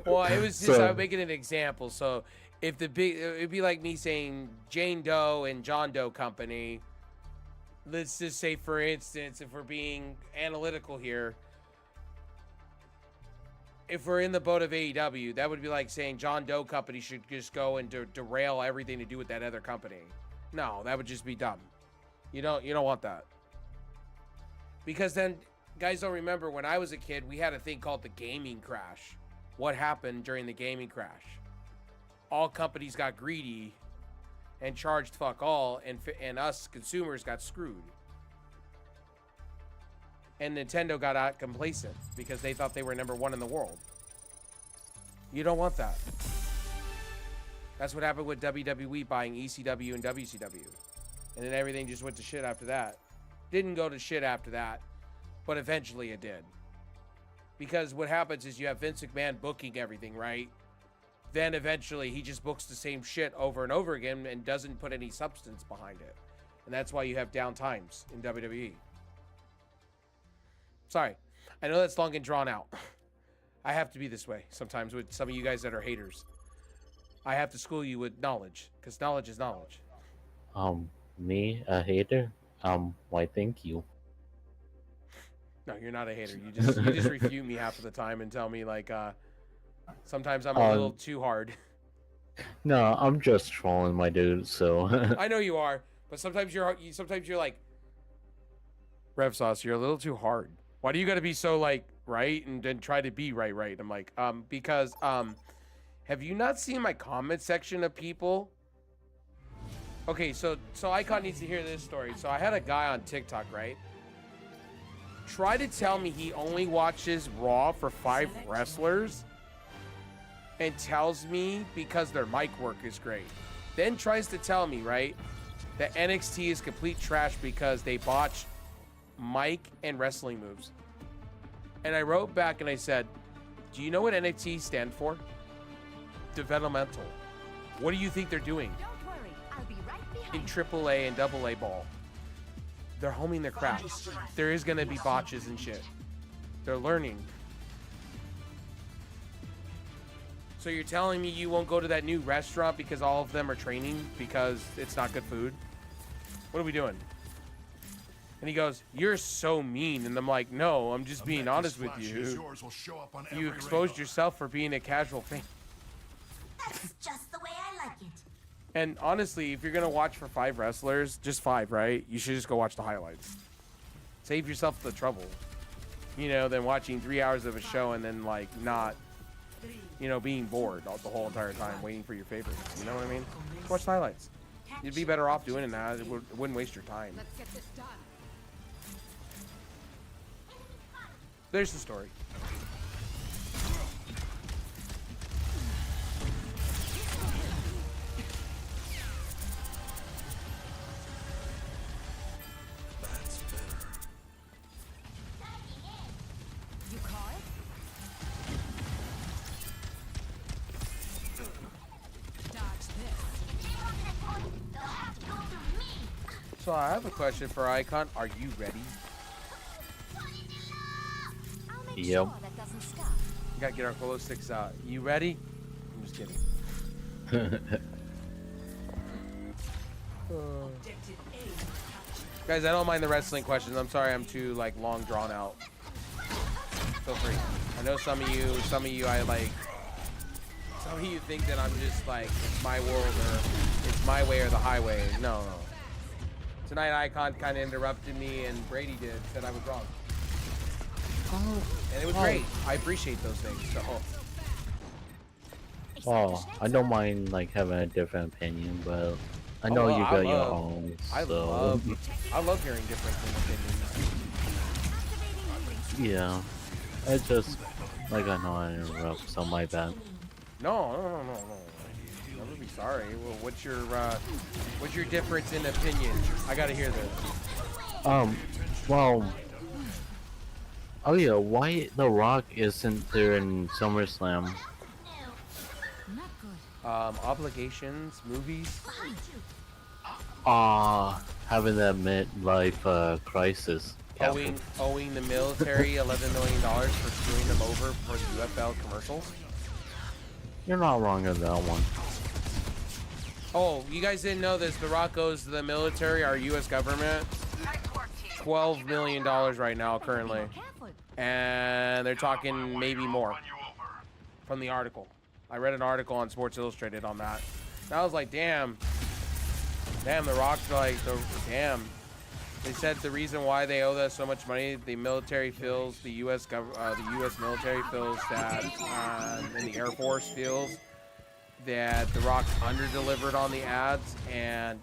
Well, it was just, I'm making an example. So if it'd be like me saying Jane Doe and John Doe Company. Let's just say, for instance, if we're being analytical here, if we're in the boat of AEW, that would be like saying John Doe Company should just go and derail everything to do with that other company. No, that would just be dumb. You don't want that. Because then, guys don't remember, when I was a kid, we had a thing called the gaming crash. What happened during the gaming crash? All companies got greedy and charged fuck all, and us consumers got screwed. And Nintendo got out complacent because they thought they were #1 in the world. You don't want that. That's what happened with WWE buying ECW and WCW. And then everything just went to shit after that. Didn't go to shit after that, but eventually it did. Because what happens is you have Vince McMahon booking everything, right? Then eventually he just books the same shit over and over again and doesn't put any substance behind it. And that's why you have down times in WWE. Sorry. I know that's long and drawn out. I have to be this way sometimes with some of you guys that are haters. I have to school you with knowledge, because knowledge is knowledge. Me, a hater? Why thank you. No, you're not a hater. You just refute me half of the time and tell me like sometimes I'm a little too hard. No, I'm just trolling my dude, so I know you are, but sometimes you're like Rev Sauce, you're a little too hard. Why do you got to be so like right and then try to be right? I'm like because have you not seen my comment section of people? Okay, so Icon needs to hear this story. So I had a guy on TikTok, right? Try to tell me he only watches Raw for 5 wrestlers and tells me because their mic work is great. Then tries to tell me, right, that NXT is complete trash because they botch mic and wrestling moves. And I wrote back and I said, do you know what NXT stands for? Developmental. What do you think they're doing Don't worry, I'll be right in behind. AAA and AA ball? They're homing their craft. There is going to be botches and shit. They're learning. So you're telling me you won't go to that new restaurant because all of them are training because it's not good food? What are we doing? And he goes, you're so mean. And I'm like, no, I'm just being honest with you. You exposed yourself for being a casual fan. That's just the way I like it. And honestly, if you're going to watch for 5 wrestlers, just 5, right? You should just go watch the highlights. Save yourself the trouble. You know, than watching 3 hours of a show and then, like, not, you know, being bored the whole entire time waiting for your favorites. You know what I mean? Watch the highlights. You'd be better off doing that. It wouldn't waste your time. Let's get this done. There's the story. You call it? Dodge this. So I have a question for Icon. Are you ready? I'll make Yep. sure that doesn't stop. We gotta get our glow sticks out. You ready? I'm just kidding. Objective A captured. Guys, I don't mind the wrestling questions. I'm sorry I'm too like long drawn out. Feel free. I know some of you I like. Some of you think that I'm just like it's my world or it's my way or the highway. No. Tonight Icon kind of interrupted me and Brady said I was wrong. And it was great. I appreciate those things. So, Oh, I don't mind like having a different opinion, but I know well, you I got your love- own. I So love hearing different opinions. yeah, I just like I know I interrupt, so my bad. No. Never be sorry. Well, what's your difference in opinion? I gotta hear this. Well, oh yeah, why The Rock isn't there in SummerSlam? Not good. Obligations, movies. Having that midlife crisis. Captain. Owing the military $11 million for screwing them over for the UFL commercials. You're not wrong on that one. Oh, you guys didn't know this. The Rock owes the military, our U.S. government, $12 million right now currently. Careful. And they're talking maybe more from the article. I read an article on Sports Illustrated on that. And I was like, damn, the Rock's like, damn. They said the reason why they owe us so much money, the military feels, the U.S. military feels that, and the Air Force feels that the Rock under-delivered on the ads, and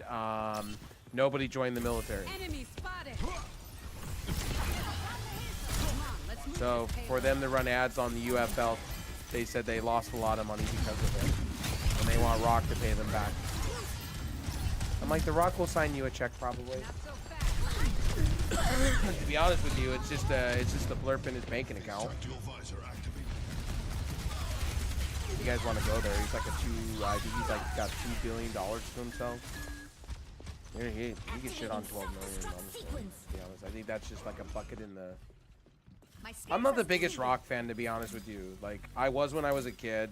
nobody joined the military. Enemy spotted. Come on, let's move So this for them to run ads on the UFL, they said they lost a lot of money because of it, and they want Rock to pay them back. I'm like, the Rock will sign you a check probably. Not so fast. To be honest with you, it's just a blurb in his banking account. You guys want to go there? He's like I think he's like got $2 billion to himself. He can shit on 12 million. Honestly, to be honest, I think that's just like a bucket in the My skills I'm not the are biggest speedy. Rock fan, to be honest with you. Like, I was when I was a kid,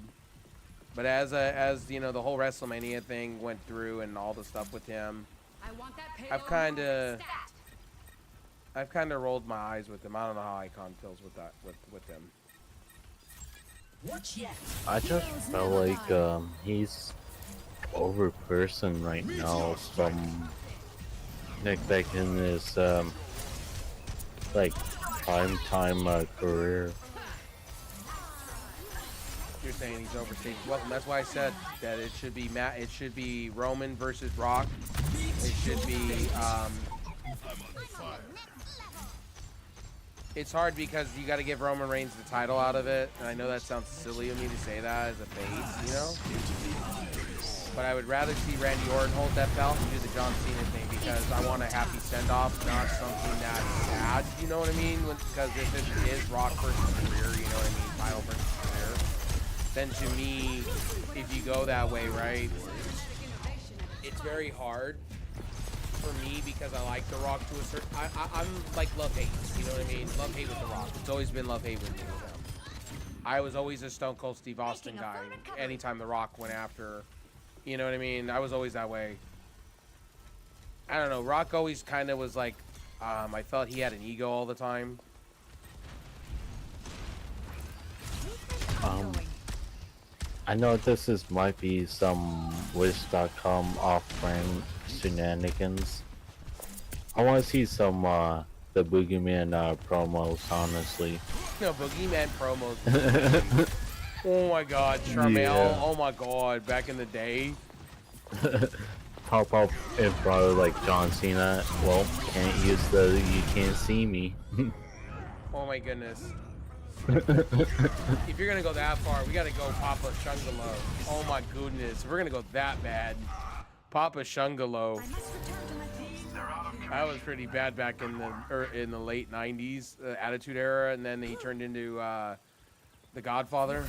but as you know, the whole WrestleMania thing went through and all the stuff with him, I want that payload. I've kind of rolled my eyes with him. I don't know how Icon feels with that with him. Watch yet. I just felt like he's over person right now from like back in his like prime time career. You're saying he's overstated. Well, that's why I said that it should be It should be Roman versus Rock. It should be. It's hard because you got to give Roman Reigns the title out of it, and I know that sounds silly of me to say that as a face, you know. But I would rather see Randy Orton hold that belt and do the John Cena thing because I want a happy send-off, not something that's sad. You know what I mean? Because if it is Rock versus career, you know what I mean, title versus career, then to me, if you go that way, right, it's very hard for me because I like The Rock to a certain. I'm like love-hate. You know what I mean? Love-hate with The Rock. It's always been love-hate with me with him. I was always a Stone Cold Steve Austin guy. Anytime The Rock went after, you know what I mean? I was always that way. I don't know. Rock always kind of was like, I felt he had an ego all the time. I know this might be some Wish.com off-brand shenanigans. I want to see some the Boogeyman promos, honestly. No, Boogeyman promos. Oh my God, Charmel. Yeah. Oh my God, back in the day. Pop up in front of like John Cena. Well, can't use the you can't see me. Oh my goodness. If you're gonna go that far, we gotta go Papa Shungalo. Oh my goodness, we're gonna go that bad. Papa Shungalo. I must return to my post. That was pretty bad back in the late '90s, Attitude Era, and then he turned into the Godfather.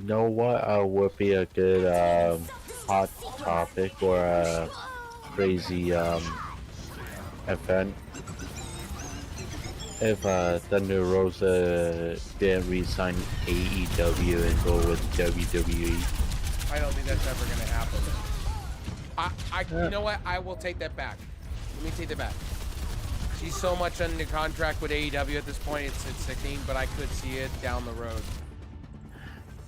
Know what would be a good hot topic or a crazy event if Thunder Rosa didn't resign AEW and go with WWE. I don't think that's ever gonna happen. You know what? I will take that back. Let me take that back. She's so much under contract with AEW at this point, it's sickening, but I could see it down the road.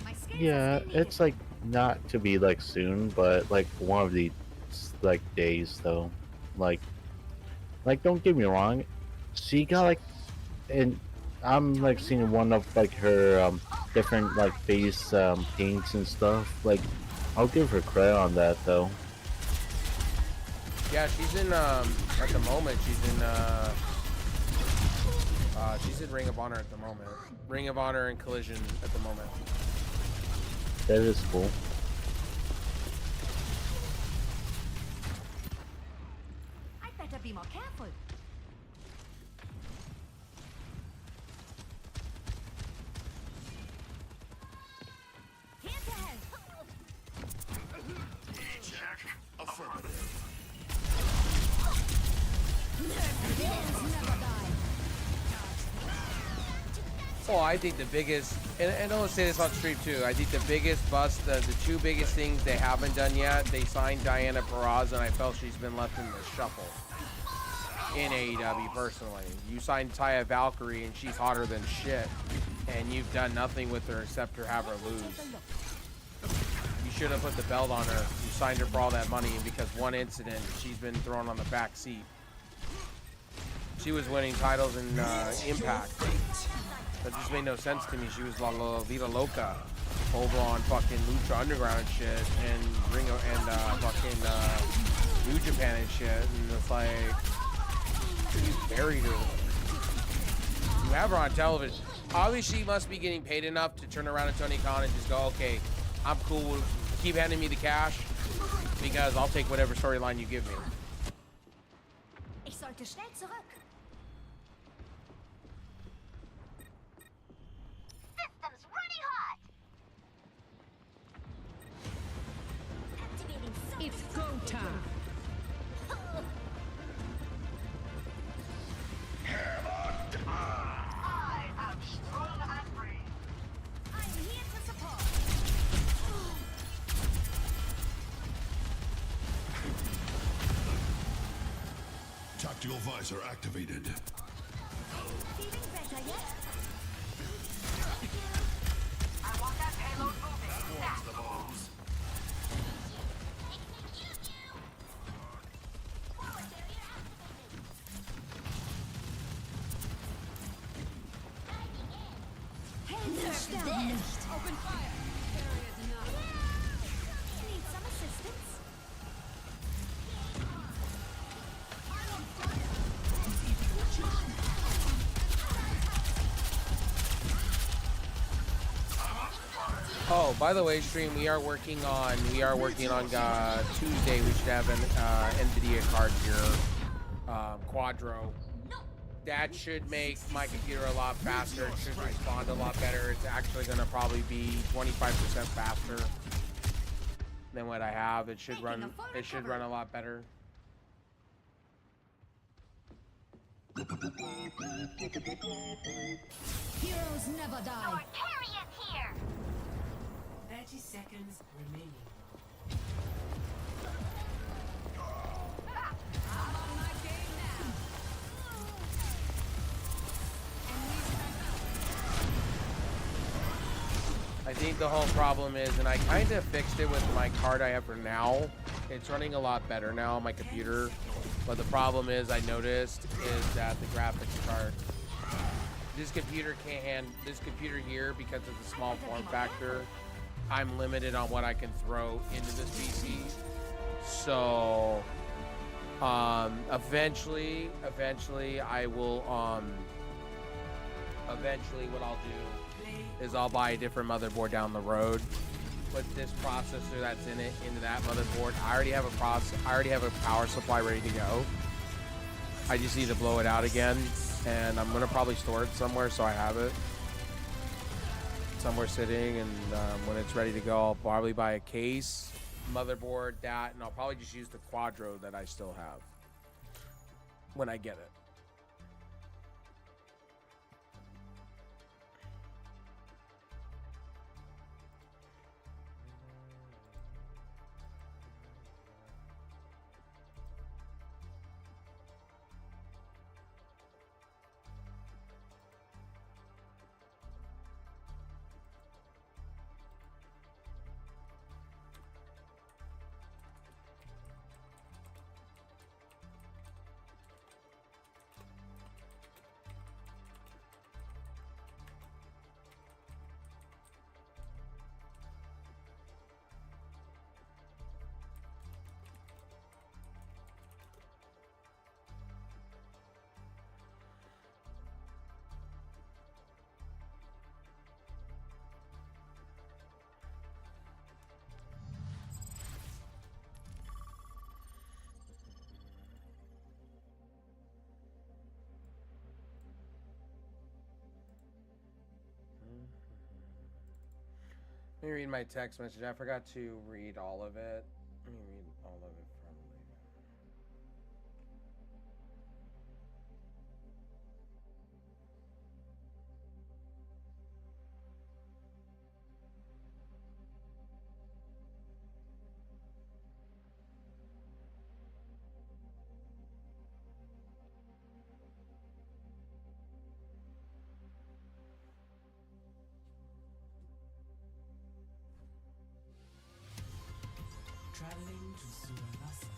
My skills Yeah, are speedy. it's like not to be like soon, but like one of these like days though. Like don't get me wrong, she got like, and I'm like seeing one of like her different like face paints and stuff. Like I'll give her credit on that though. Yeah, she's in at the moment. She's in Ring of Honor at the moment. Ring of Honor and Collision at the moment. That is cool. I'd better be more careful. Here to help. Check. Affirmative. Oh, I think the biggest, and I'll say this on stream too. I think the biggest bust, the two biggest things they haven't done yet. They signed Diana Perez, and I felt she's been left in the shuffle in AEW personally. You signed Taya Valkyrie, and she's hotter than shit, and you've done nothing with her except to have her lose. You should have put the belt on her. You signed her for all that money, and because one incident, she's been thrown on the back seat. She was winning titles in Impact. That just made no sense to me. She was La Vida Loca over on fucking Lucha Underground and shit, and Ring and fucking New Japan and shit, and it's like you buried her. You have her on television. Obviously, she must be getting paid enough to turn around to Tony Khan and just go, okay, I'm cool with, keep handing me the cash because I'll take whatever storyline you give me. Ich sollte schnell zurück. System's running hot. Activating It's go time. Celestial visor activated. Feeling better yet? I want that payload moving. That's the bones. Nerf down nicht. Open fire. Area denied. Need some assistance? Oh, by the way, stream, we are working on Tuesday. We should have an NVIDIA card here, Quadro. That should make my computer a lot faster. It should respond a lot better. It's actually going to probably be 25% faster than what I have. It should run. It should run a lot better. Heroes never die. Your carrier's here. 30 seconds remaining. I'm on my game now. I think the whole problem is, and I kind of fixed it with my card I have for now. It's running a lot better now on my computer. But the problem is, I noticed, is that the graphics card. This computer can't handle this computer here because of the small form factor. I'm limited on what I can throw into this PC. So, eventually, I will, eventually what I'll do is I'll buy a different motherboard down the road. Put this processor that's in it into that motherboard. I already have a power supply ready to go. I just need to blow it out again, and I'm gonna probably store it somewhere so I have it somewhere sitting, and when it's ready to go, I'll probably buy a case, motherboard, that, and I'll probably just use the Quadro that I still have when I get it. Let me read my text message. I forgot to read all of it. Let me read all of it from later. Traveling to Surabasa.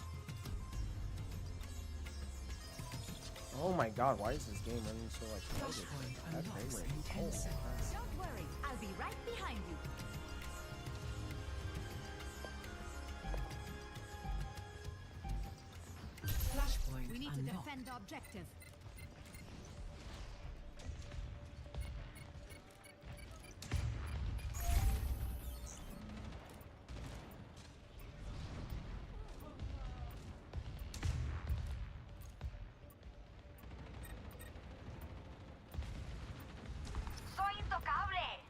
Oh my god, why is this game running so like Flashpoint that unlocks frame in rate? 10 seconds. Don't worry, I'll be right behind you. Flashpoint We need to unlocked. defend the objective. Soy intocable.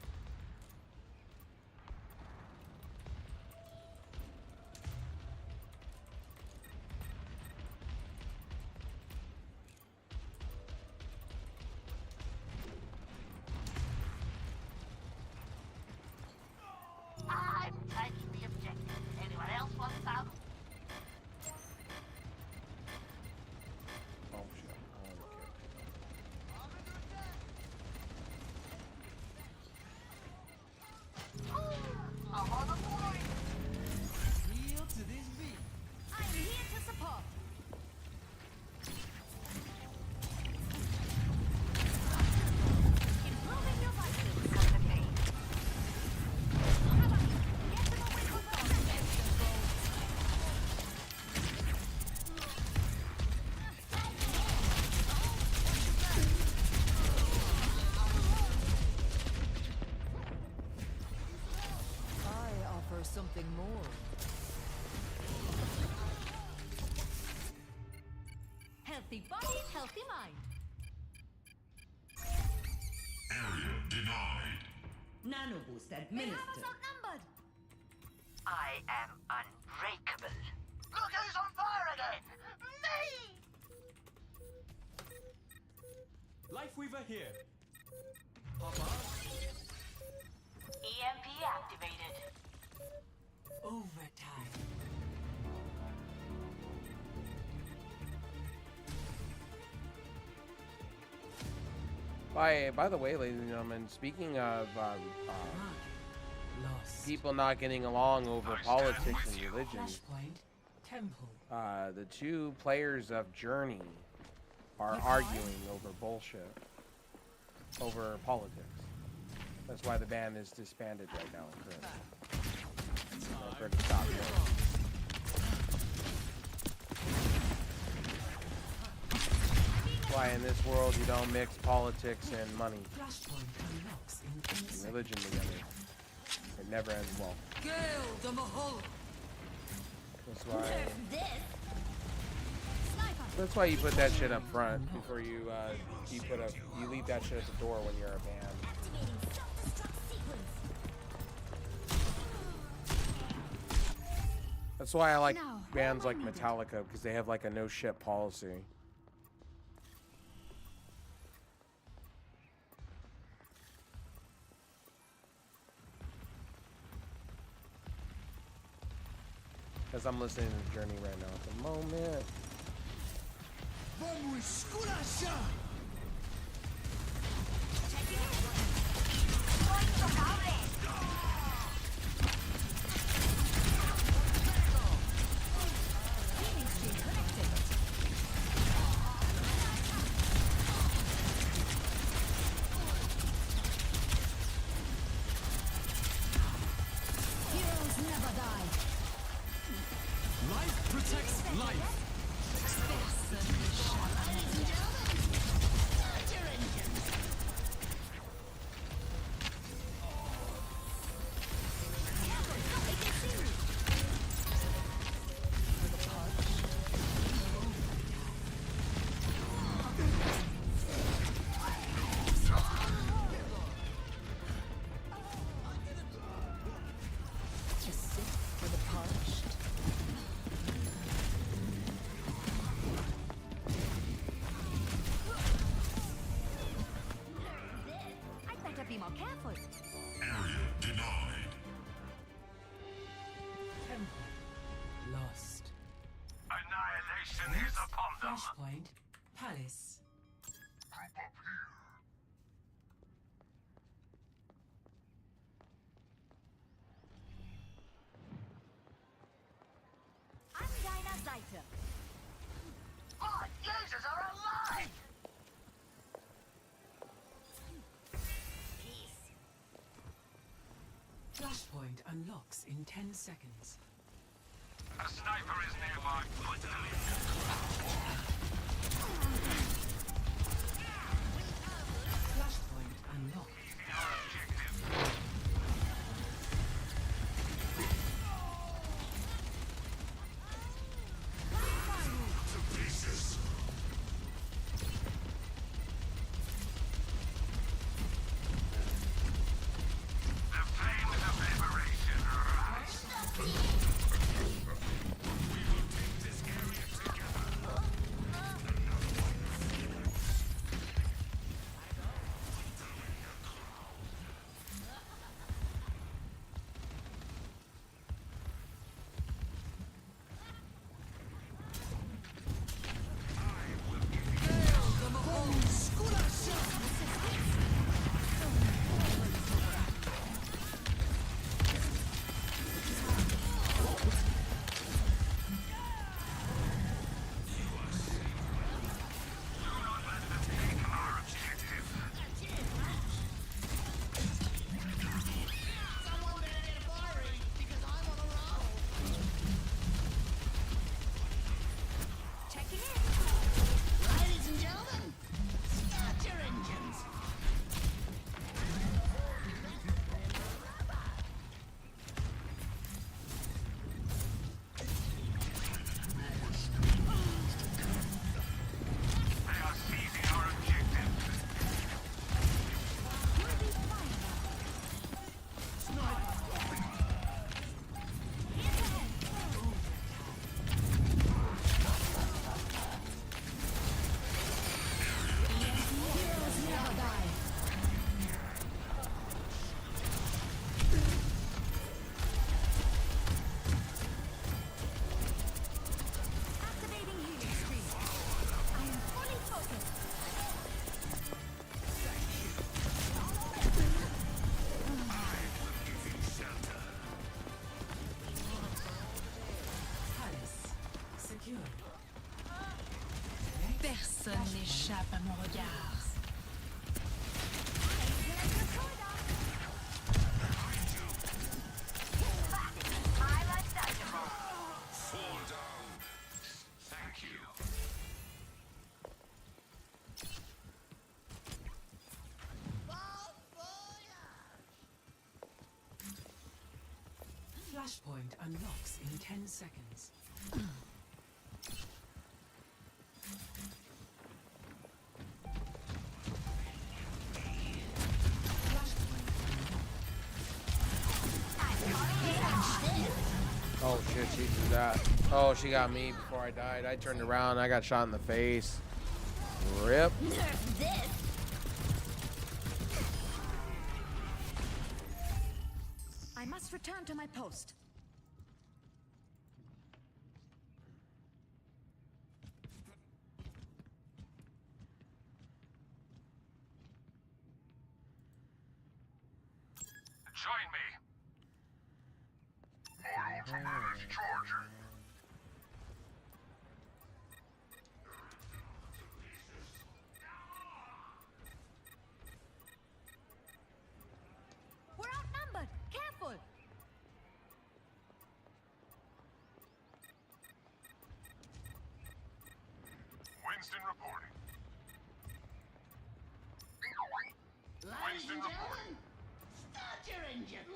wall. Healthy body, healthy mind. Area denied. Nano boost They have us administered. outnumbered. I am unbreakable. Look who's on fire again! Me! Lifeweaver here. EMP activated. Overtime. By the way, ladies and gentlemen, speaking of Lost. people not getting along over politics and religion, Flashpoint. Temple. the two players of Journey are arguing over bullshit, over politics. That's why the band is disbanded right now. Currently. I've heard it stop here. Why in this world you don't mix politics and money Flashpoint unlocks in 10 and seconds. religion together? It never ends well. Gale the Mahal. That's why. This. That's why you put that shit up front before you you leave that shit at the door when you're a band. Activating self-destruct sequence. That's why I like No, bands like needed. Metallica, because they have like a no shit policy. Because I'm listening to Journey right now at the moment. Vamos esculachar! Heroes never die. Life protects life. Just sit for the polished. I'd better be more careful. Area denied. Temple. Lost. Annihilation is upon them. Flashpoint. Palace. I'm Dinah Zeiter. Oh, users are alive! Peace. Flashpoint unlocks in 10 seconds. A sniper is nearby. Flashpoint unlocked. To pieces. The pain of liberation rush. We will take this area together. Secured. Personne n'échappe à mon regard. I'm untouchable. Fall down. Thank you. Flashpoint unlocks in 10 seconds. Oh shit, she did that. Oh, she got me before I died. I turned around, I got shot in the face. Rip. Nerf this. I must return to my post. Join me. More ultra charger. We're outnumbered. Careful. Winston reporting. Winston reporting. Start your engine.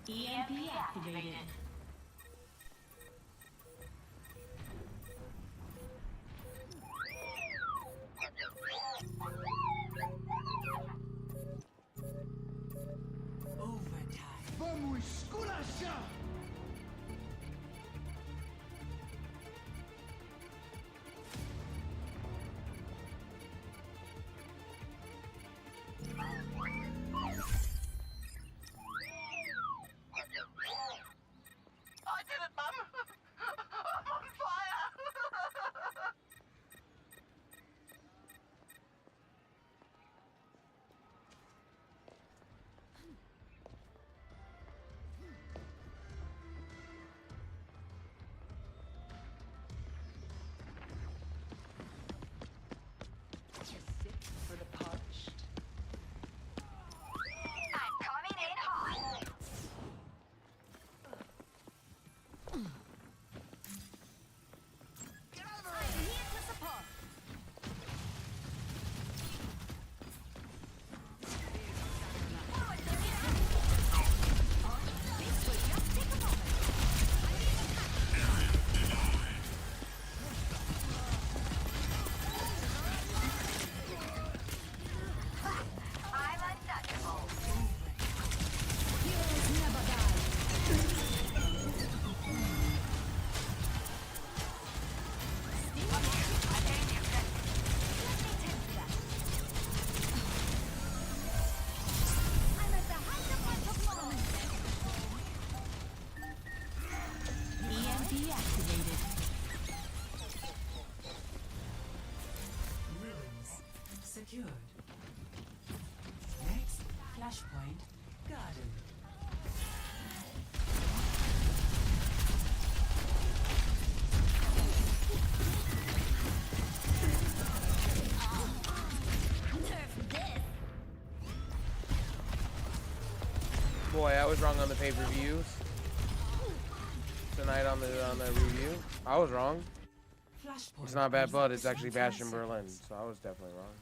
EMP activated. Overtime. Vamos esculachar. I did it, Mum! I'm on fire! For the parched. I'm coming in hot! I'm here to support. This will just take a moment. I'm untouchable. Heroes never die. I'm at the height of my performance. EMP activated. Ruins. Secured. Next, flashpoint. Garden. Nerf this. Boy, I was wrong on the pay-per-views. Tonight on the review. I was wrong. Flashpoint. It's not Bad Blood, it's unlocks actually in 10 Bastion Berlin. seconds. So I was definitely wrong.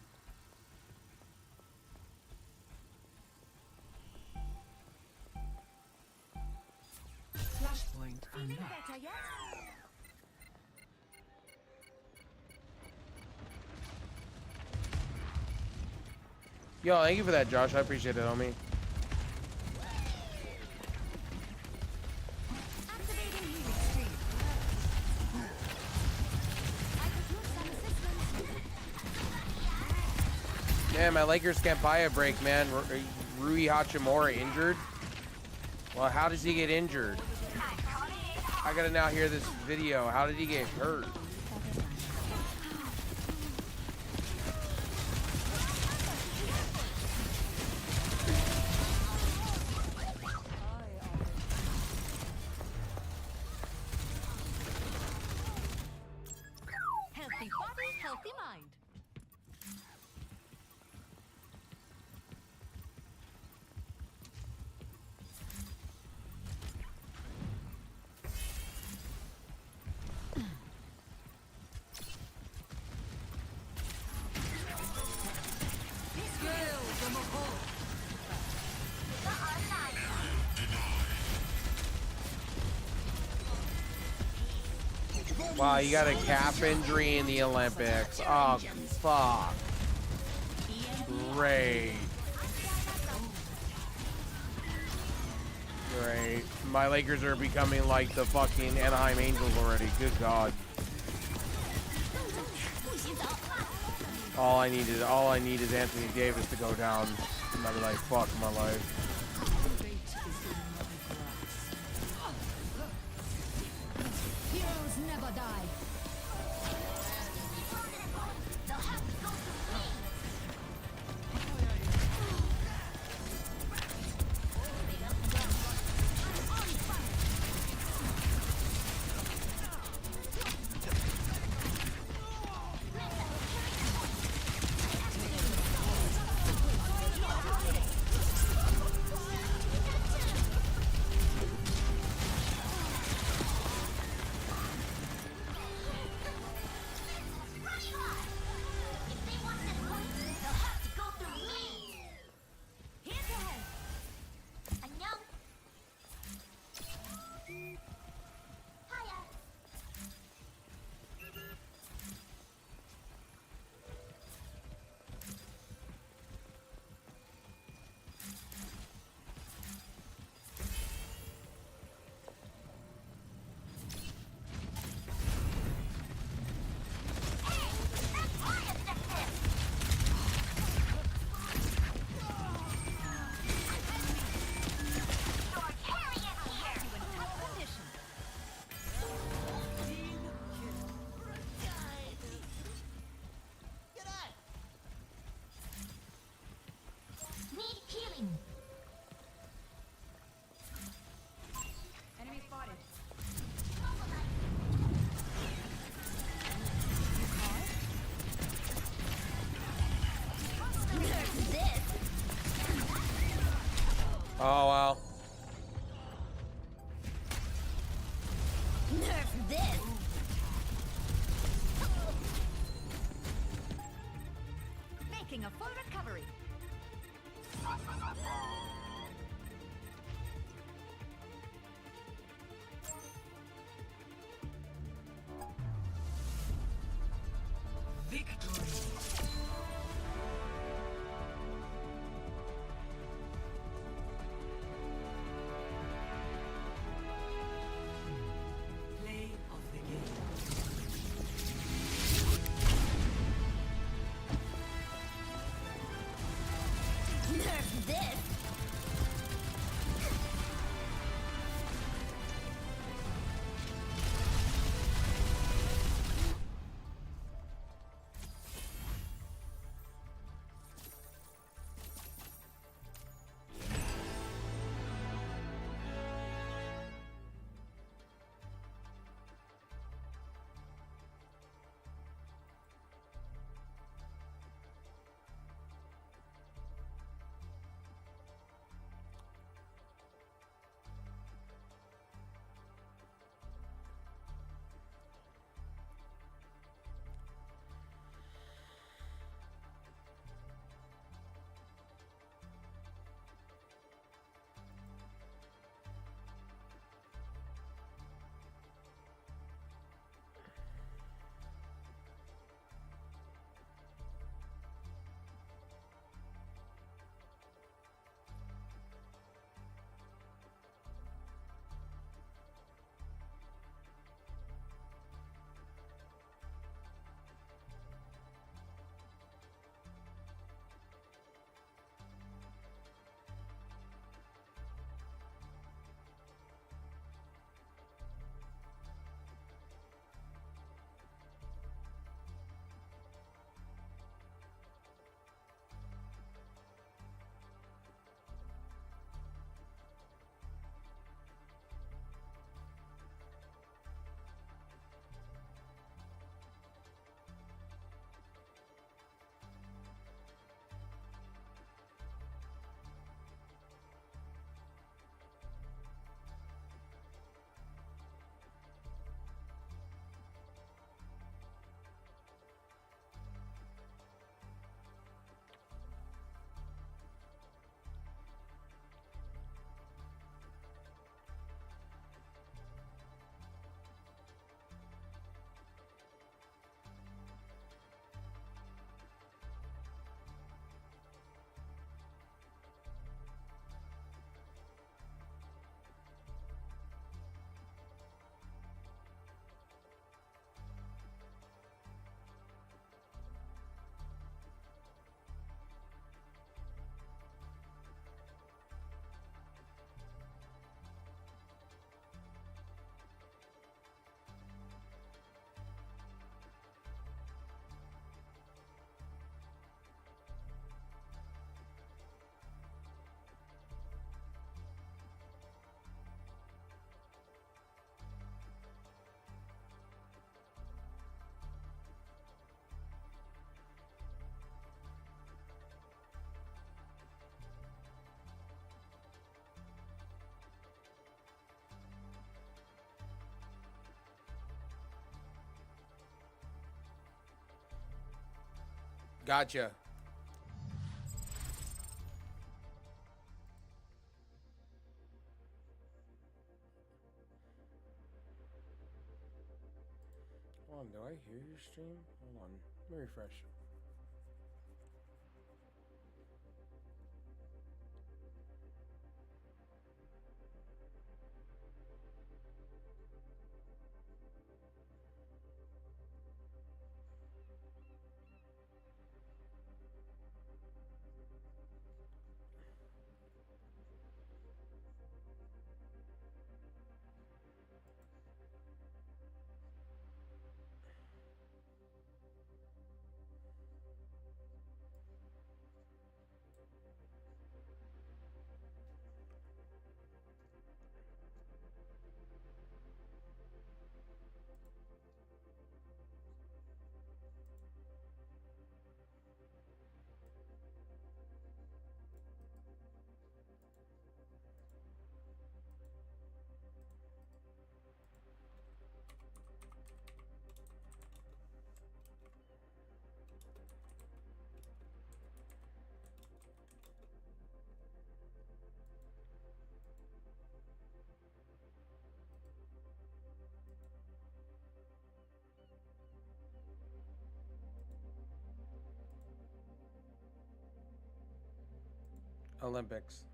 Flashpoint Feeling unlocked. better yet? Yo, thank you for that, Josh. I appreciate it, homie. Activating healing stream. I could use some assistance. Man, my Lakers can't buy a break, man. Rui Hachimura injured? Well, how does he get injured? I gotta now hear this video. How did he get hurt? Wow, you got a calf injury in the Olympics. Oh, fuck. Great. Great. My Lakers are becoming like the fucking Anaheim Angels already. Good God. All I need is Anthony Davis to go down. And I'll be like, fuck my life. Heroes never die. Enemy spotted. Oh, wow. Nerf this. Making a full recovery. Victory. Play of the game. Nerf this. Gotcha. Hold on, do I hear your stream? Hold on. Let me refresh. Olympics.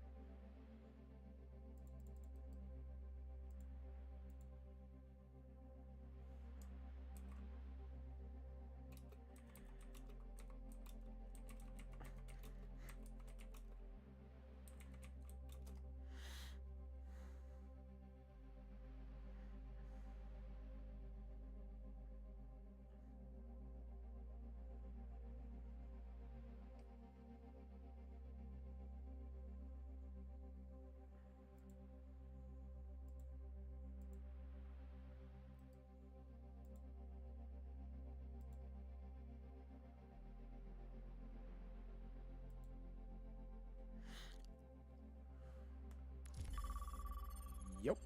Yep.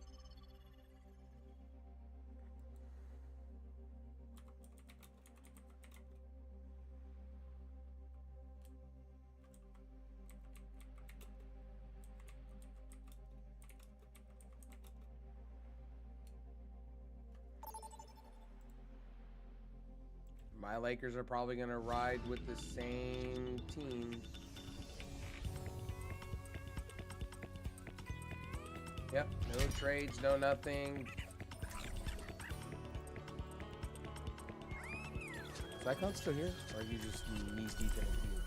My Lakers are probably going to ride with the same team. Yep, no trades, no nothing. Is Icon still here? Or are you just knees deep in a video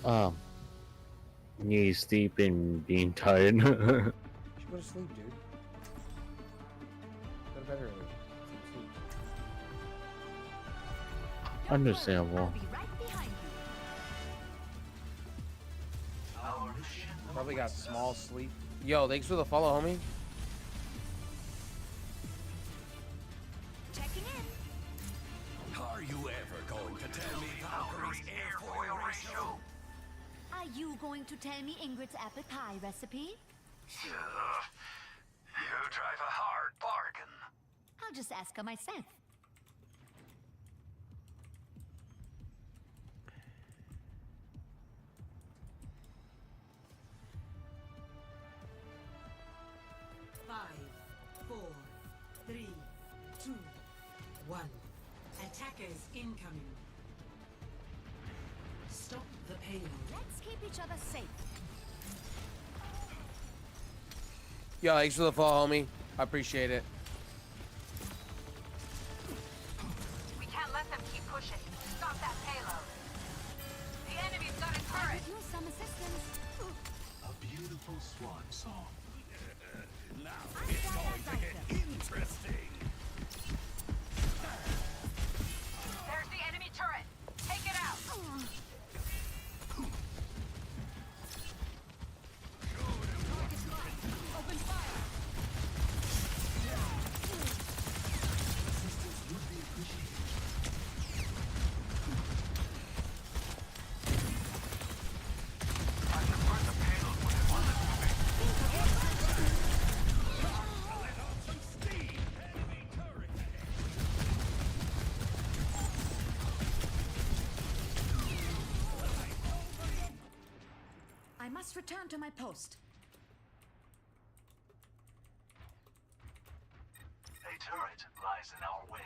game? Knees deep in being tired. You should go to sleep, dude. Go to bed early. Sleep. Understandable. I'll be right behind you. Probably got small sleep. Yo, thanks for the follow, homie. Checking in. Are you ever going to tell me Valkyrie's airfoil ratio? Are you going to tell me Ingrid's apple pie recipe? You drive a hard bargain. I'll just ask her myself. Five, 4, 3, 2, 1. Attackers incoming. Stop the payload. Let's keep each other safe. Yo, thanks for the follow, homie. I appreciate it. We can't let them keep pushing. Stop that payload. The enemy's got a turret. Could use some assistance. A beautiful swan song. Now I'm it's glad I going to like get them. interesting. There's the enemy turret. Take it out. Open fire. must return to my post. A turret lies in our way.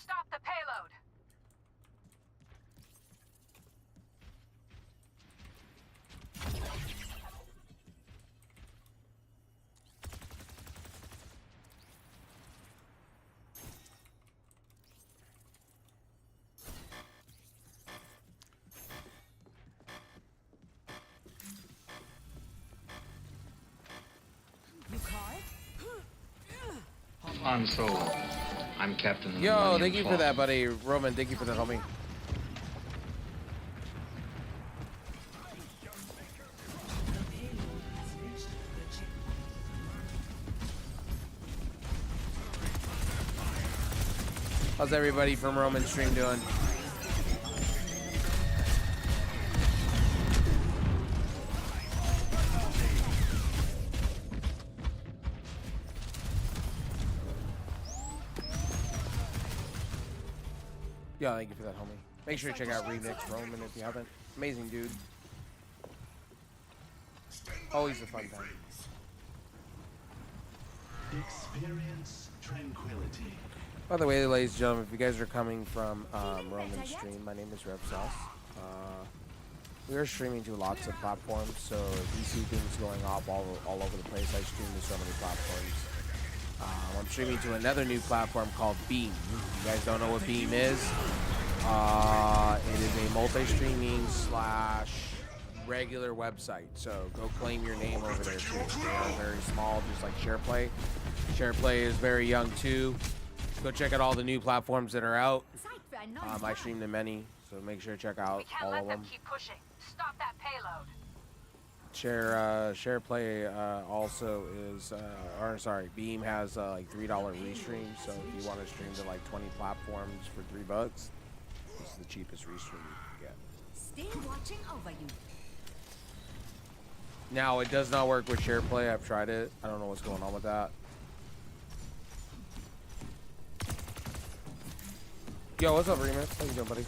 Stop the payload. You card? Han Solo. I'm Captain of the Yo, Millennium thank you for Falcon. that, buddy. Roman, thank you for that, homie. The payload has reached the checkpoint. How's everybody from Roman stream doing? Yeah, thank you for that, homie. Make sure to check out Remix Roman if you haven't. Amazing dude. Always a fun time. Experience tranquility. By the way, ladies and gentlemen, if you guys are coming from Roman's stream, my name is Rev Sauce. We are streaming to lots of platforms, so if you see things going up all over the place, I stream to so many platforms. I'm streaming to another new platform called Beam. If you guys don't know what Beam is, it is a multi-streaming / regular website. So go claim your name over there too. They are very small, just like SharePlay. SharePlay is very young too. Go check out all the new platforms that are out. I stream to many, so make sure to check out We can't all let of them them. keep pushing. Stop that payload. SharePlay also is, Beam has like $3 restream. So if you want to stream to like 20 platforms for $3, this is the cheapest restream you can get. Still watching over you. Now it does not work with SharePlay. I've tried it. I don't know what's going on with that. Yo, what's up, Remix? How you doing, buddy?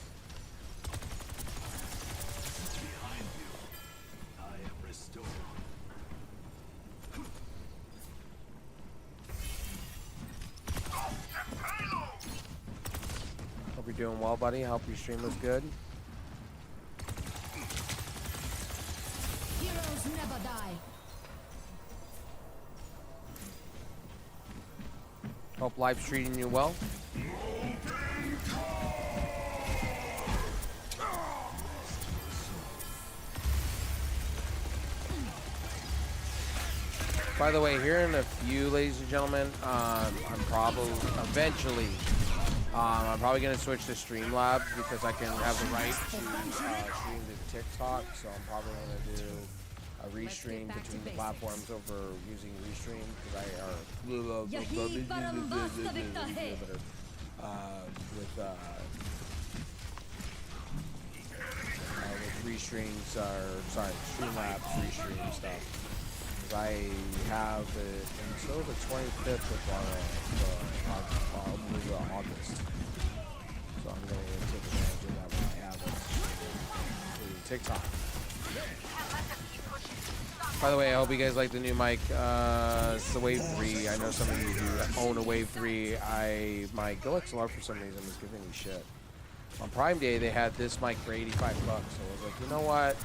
Behind you, I am restored. Hope you're doing well, buddy. Hope your stream was good. Heroes never die. Hope life's treating you well. By the way, here in a few, ladies and gentlemen, I'm probably eventually, I'm probably gonna switch to Streamlabs because I can have the right to stream to TikTok. So I'm probably gonna do a restream between the platforms over using Restream because with Restreams Streamlabs restream stuff. I have it until the 25th of August. So I'm going to take advantage of that when I have it. TikTok. By the way, I hope you guys like the new mic. It's the Wave 3. I know some of you do own a Wave 3. My GoXLR for some reason was giving me shit. On Prime Day, they had this mic for 85 bucks. So I was like, you know what?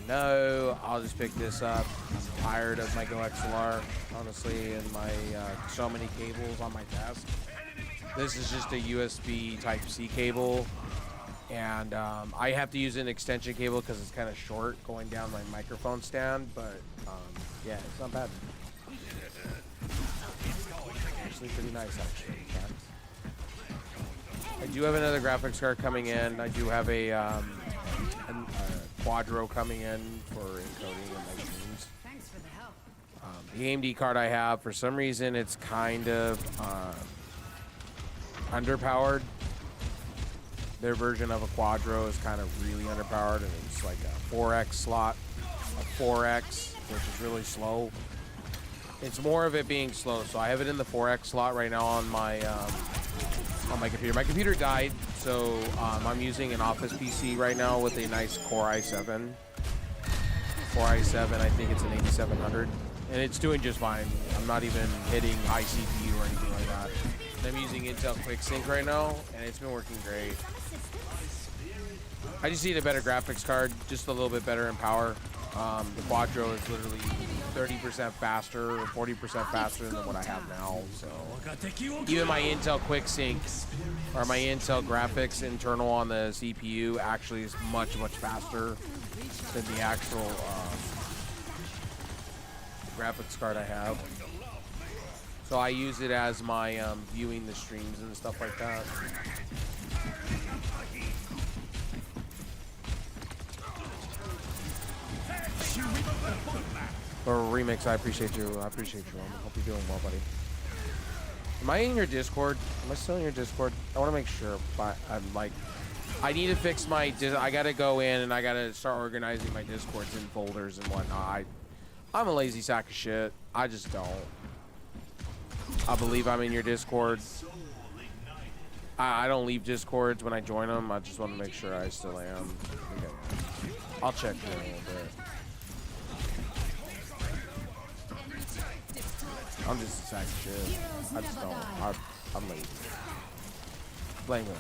No, I'll just pick this up. I'm tired of my GoXLR, honestly, and my so many cables on my desk. This is just a USB Type-C cable, and I have to use an extension cable because it's kind of short going down my microphone stand, but yeah, it's not bad. Actually pretty nice, actually. I do have another graphics card coming in. I do have a Quadro coming in for encoding in my streams. Thanks for the help. The AMD card I have, for some reason, it's kind of underpowered. Their version of a Quadro is kind of really underpowered, and it's like a 4X slot, a 4X, which is really slow. It's more of it being slow, so I have it in the 4X slot right now on my on my computer. My computer died, so I'm using an office PC right now with a nice Core i7. Core i7, I think it's an 8700, and it's doing just fine. I'm not even hitting high CPU or anything like that. I'm using Intel QuickSync right now, and it's been working great. I just need a better graphics card, just a little bit better in power. The Quattro is literally 30% faster or 40% faster than what I have now. So even my Intel QuickSync or my Intel graphics internal on the CPU actually is much faster than the actual graphics card I have. So I use it as my viewing the streams and stuff like that. Or Remix, I appreciate you. I appreciate you. I hope you're doing well, buddy. Am I in your Discord? Am I still in your Discord? I want to make sure. But I'm like, I need to fix my. I gotta go in and I gotta start organizing my Discords in folders and whatnot. I'm a lazy sack of shit. I just don't. I believe I'm in your Discord. I don't leave Discords when I join them. I just want to make sure I still am. Okay. I'll check in a little bit. I'm just a sack of shit. I just don't. I'm lazy. Blame it.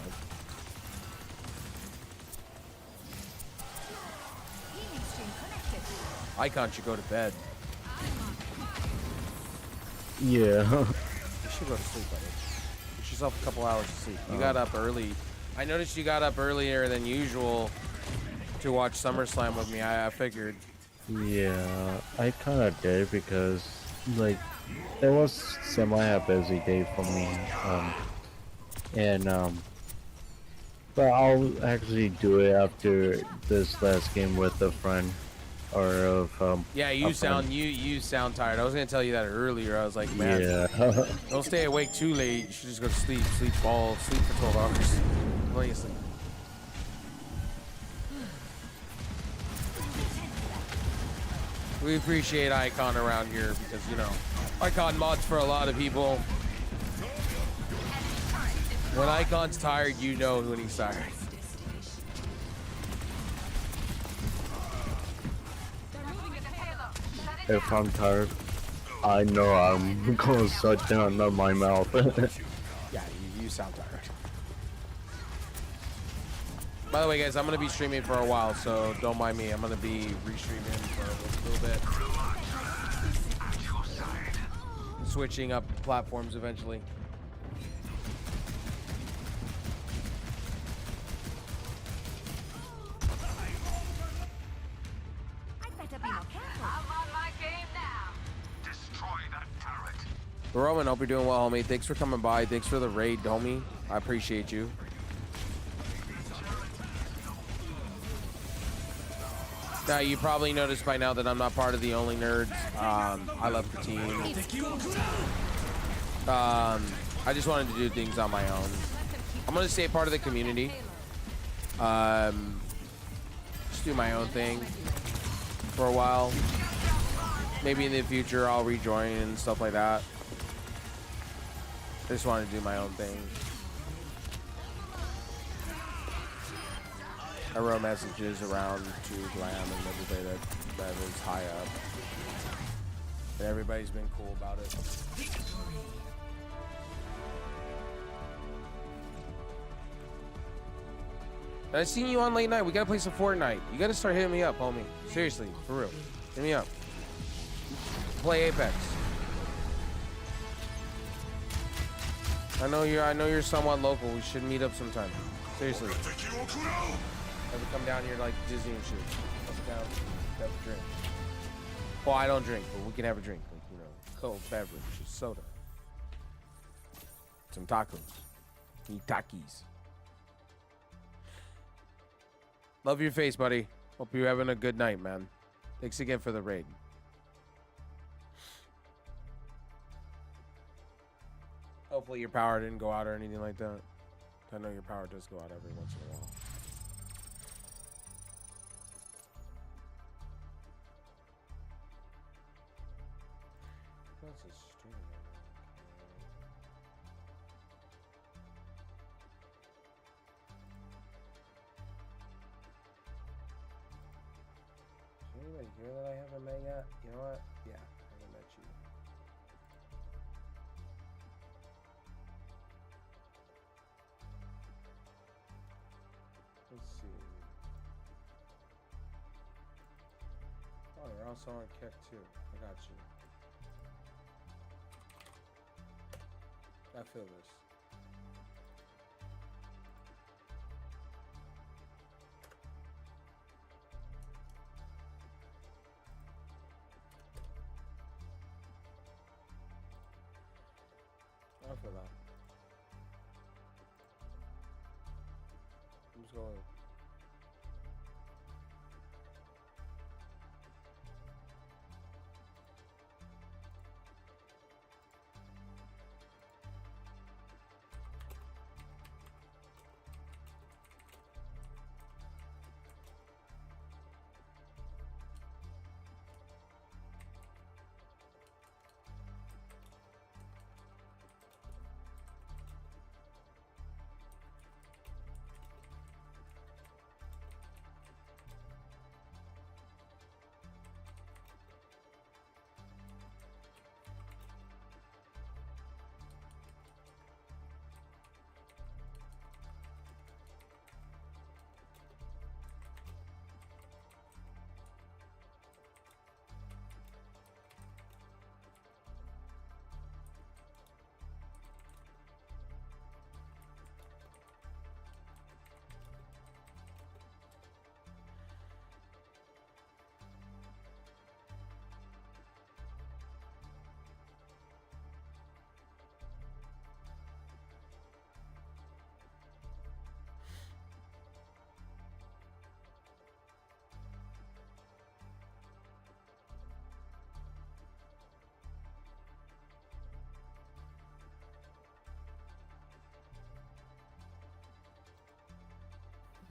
Icon should go to bed. Yeah. You should go to sleep, buddy. Get yourself a couple hours of sleep. You got up early. I noticed you got up earlier than usual to watch SummerSlam with me. I figured. Yeah, I kind of did because, like, it was a busy day for me. But I'll actually do it after this last game with a friend. Or of yeah, you sound tired. I was gonna tell you that earlier. I was like, man, yeah. don't stay awake too late. You should just go to sleep. Sleep for 12 hours. Plenty of sleep. We appreciate Icon around here because, you know, Icon mods for a lot of people. When Icon's tired, you know when he's tired. If I'm tired, I know I'm gonna shut down my mouth. Yeah, you sound tired. By the way, guys, I'm gonna be streaming for a while, so don't mind me. I'm gonna be restreaming for a little bit. Switching up platforms eventually. Roman, hope you're doing well, homie. Thanks for coming by. Thanks for the raid, homie. I appreciate you. Now, you probably noticed by now that I'm not part of the Only Nerds. I left the team. I just wanted to do things on my own. I'm going to stay part of the community. Just do my own thing for a while. Maybe in the future I'll rejoin and stuff like that. I just want to do my own thing. I wrote messages around to Glam and everybody that is high up. And everybody's been cool about it. And I seen you on late night. We gotta play some Fortnite. You gotta start hitting me up, homie. Seriously, for real. Hit me up. Play Apex. I know you're somewhat local. We should meet up sometime. Seriously. Ever come down here like Disney and shit. Come down, have a drink. Well, I don't drink, but we can have a drink. Like, you know, cold beverage, soda. Some tacos. Eat takis. Love your face, buddy. Hope you're having a good night, man. Thanks again for the raid. Hopefully your power didn't go out or anything like that. I know your power does go out every once in a while. That's a stream. haven't met yet? You know what? Yeah, I haven't met you. Let's see. Oh, you're also on Kick too. I got you. I feel this. I feel that. I'm just going.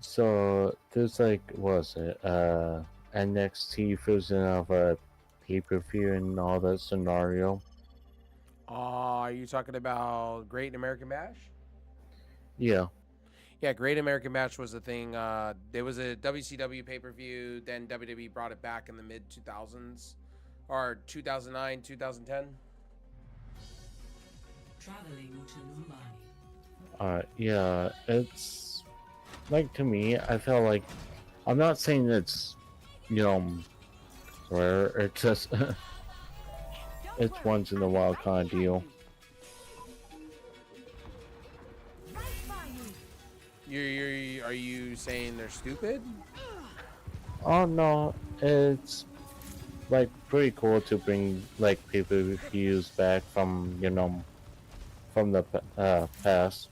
So there's like, what was it? NXT fusion of a pay-per-view and all that scenario. Are you talking about Great American Bash? Yeah. Yeah, Great American Bash was a thing. There was a WCW pay-per-view, then WWE brought it back in the mid 2000s, or 2009, 2010. Traveling to Mumbai. Yeah, it's like, to me, I feel like, I'm not saying it's, you know, rare, it's just, it's once in a while kind of deal. Are you saying they're stupid? Oh no, it's like pretty cool to bring like pay-per-views back from, you know, from the past.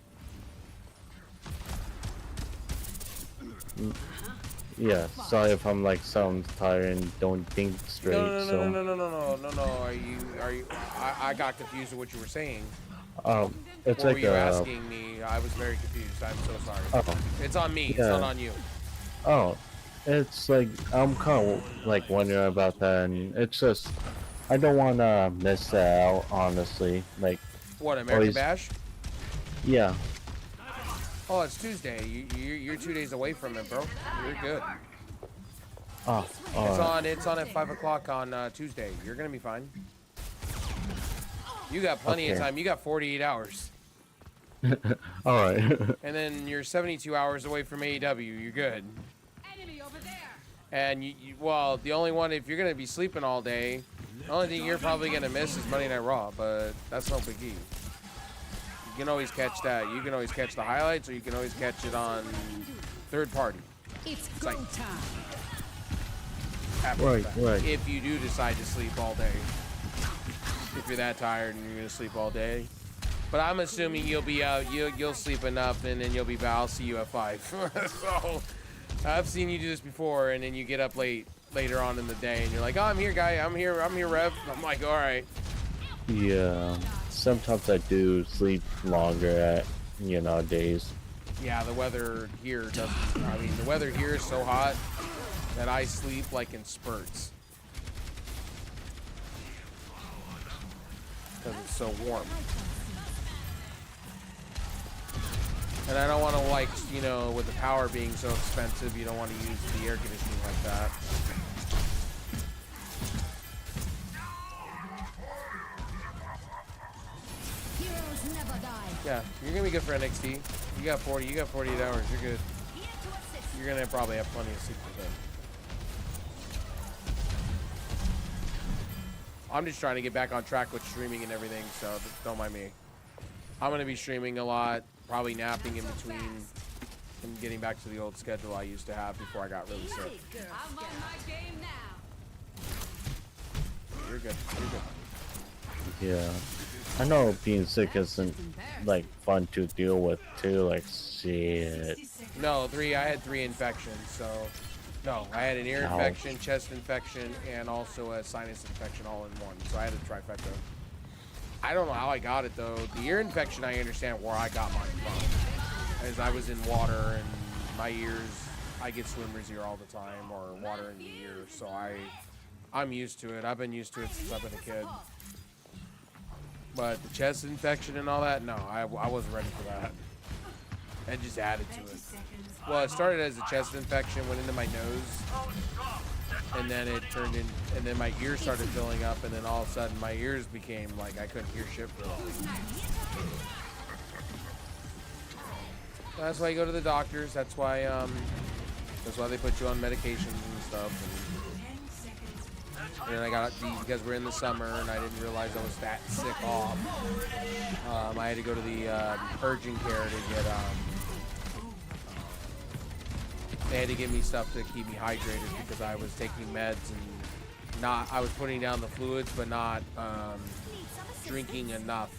Yeah, sorry if I'm like sound tired and don't think straight. No. Are you? I got confused with what you were saying. It's What like were you asking me? I was very confused. I'm so sorry. Oh, It's on me. It's yeah. not on you. Oh, it's like I'm kind of like wondering about that, and it's just I don't want to miss that out, honestly. Like, What, American Bash? yeah. Oh, it's Tuesday. You're 2 days away from it, bro. You're good. Oh, It's on at 5 o'clock on Tuesday. You're gonna be fine. You got plenty of Okay. time. You got 48 hours. All right. And then you're 72 hours away from AEW. You're good. Enemy over there. And well, the only one, if you're gonna be sleeping all day, the only thing you're probably gonna miss is Monday Night Raw, but that's no biggie. You can always catch that. You can always catch the highlights, or you can always catch it on third party. It's go time. After Right, that. right. If you do decide to sleep all day. If you're that tired and you're gonna sleep all day. But I'm assuming you'll be out, you'll sleep enough, and then you'll be back. I'll see you at 5. So I've seen you do this before, and then you get up later on in the day, and you're like, oh, I'm here, guy. I'm here, Rev. I'm like, all right. Yeah. Sometimes I do sleep longer at, you know, days. Yeah, the weather here doesn't. I mean, the weather here is so hot that I sleep like in spurts. Because it's so warm. And I don't want to, like, you know, with the power being so expensive, you don't want to use the air conditioning like that. Yeah, you're gonna be good for NXT. You got 40. You got 48 hours. You're good. Here to assist. You're gonna probably have plenty of sleep today. I'm just trying to get back on track with streaming and everything, so don't mind me. I'm gonna be streaming a lot, probably napping in between, and getting back to the old schedule I used to have before I got really sick. I'm on my game now. You're good. You're good. Yeah. I know being sick isn't like fun to deal with too, like shit. No, I had 3 infections, so no, I had an ear infection, chest infection, and also a sinus infection all in one. So I had a trifecta. I don't know how I got it though. The ear infection, I understand where I got mine from, as I was in water and my ears. I get swimmer's ear all the time, or water in the ear. So I'm used to it. I've been used to it since I've been a kid. But the chest infection and all that, no, I wasn't ready for that. It just added to it. Well, it started as a chest infection, went into my nose, and then it turned in, and then my ears started filling up, and then all of a sudden my ears became like I couldn't hear shit for a while. That's why you go to the doctors. That's why they put you on medications and stuff. And then I got these because we're in the summer, and I didn't realize I was that sick off. I had to go to the urgent care to get. They had to give me stuff to keep me hydrated because I was taking meds and I was putting down the fluids, but not drinking enough,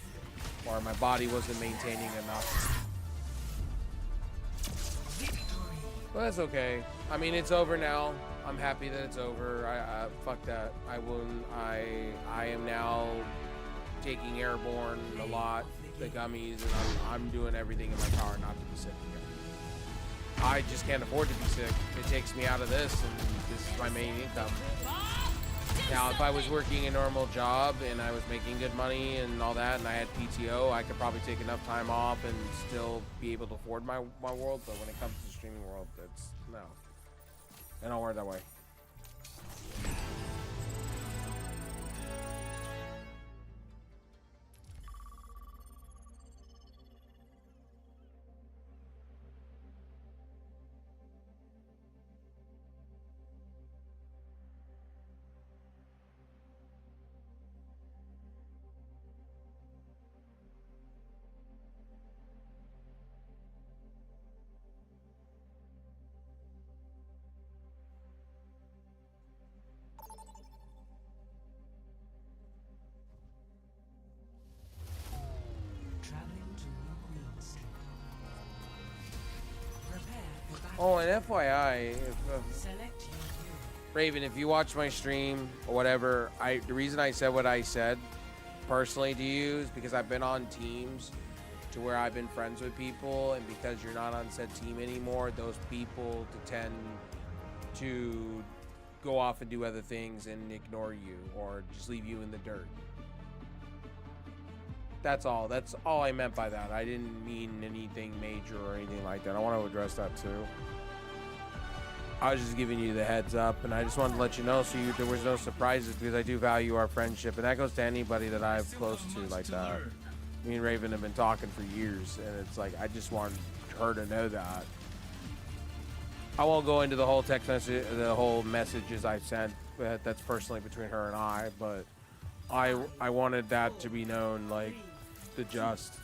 or my body wasn't maintaining enough. But that's okay. I mean, it's over now. I'm happy that it's over. Fuck that. I am now taking Airborne a lot, the gummies, and I'm doing everything in my power not to be sick again. I just can't afford to be sick. It takes me out of this, and this is my main income. Now, if I was working a normal job and I was making good money and all that, and I had PTO, I could probably take enough time off and still be able to afford my world. But when it comes to the streaming world, that's no. I don't work that way. Oh, and FYI, Raven, if you watch my stream or whatever, the reason I said what I said personally to you is because I've been on teams to where I've been friends with people, and because you're not on said team anymore, those people tend to go off and do other things and ignore you or just leave you in the dirt. That's all. That's all I meant by that. I didn't mean anything major or anything like that. I want to address that too. I was just giving you the heads up, and I just wanted to let you know so there was no surprises, because I do value our friendship, and that goes to anybody that I'm close to like that. Me and Raven have been talking for years, and it's like I just want her to know that. I won't go into the whole text message, the whole messages I sent. That's personally between her and I, but I wanted that to be known, like the just.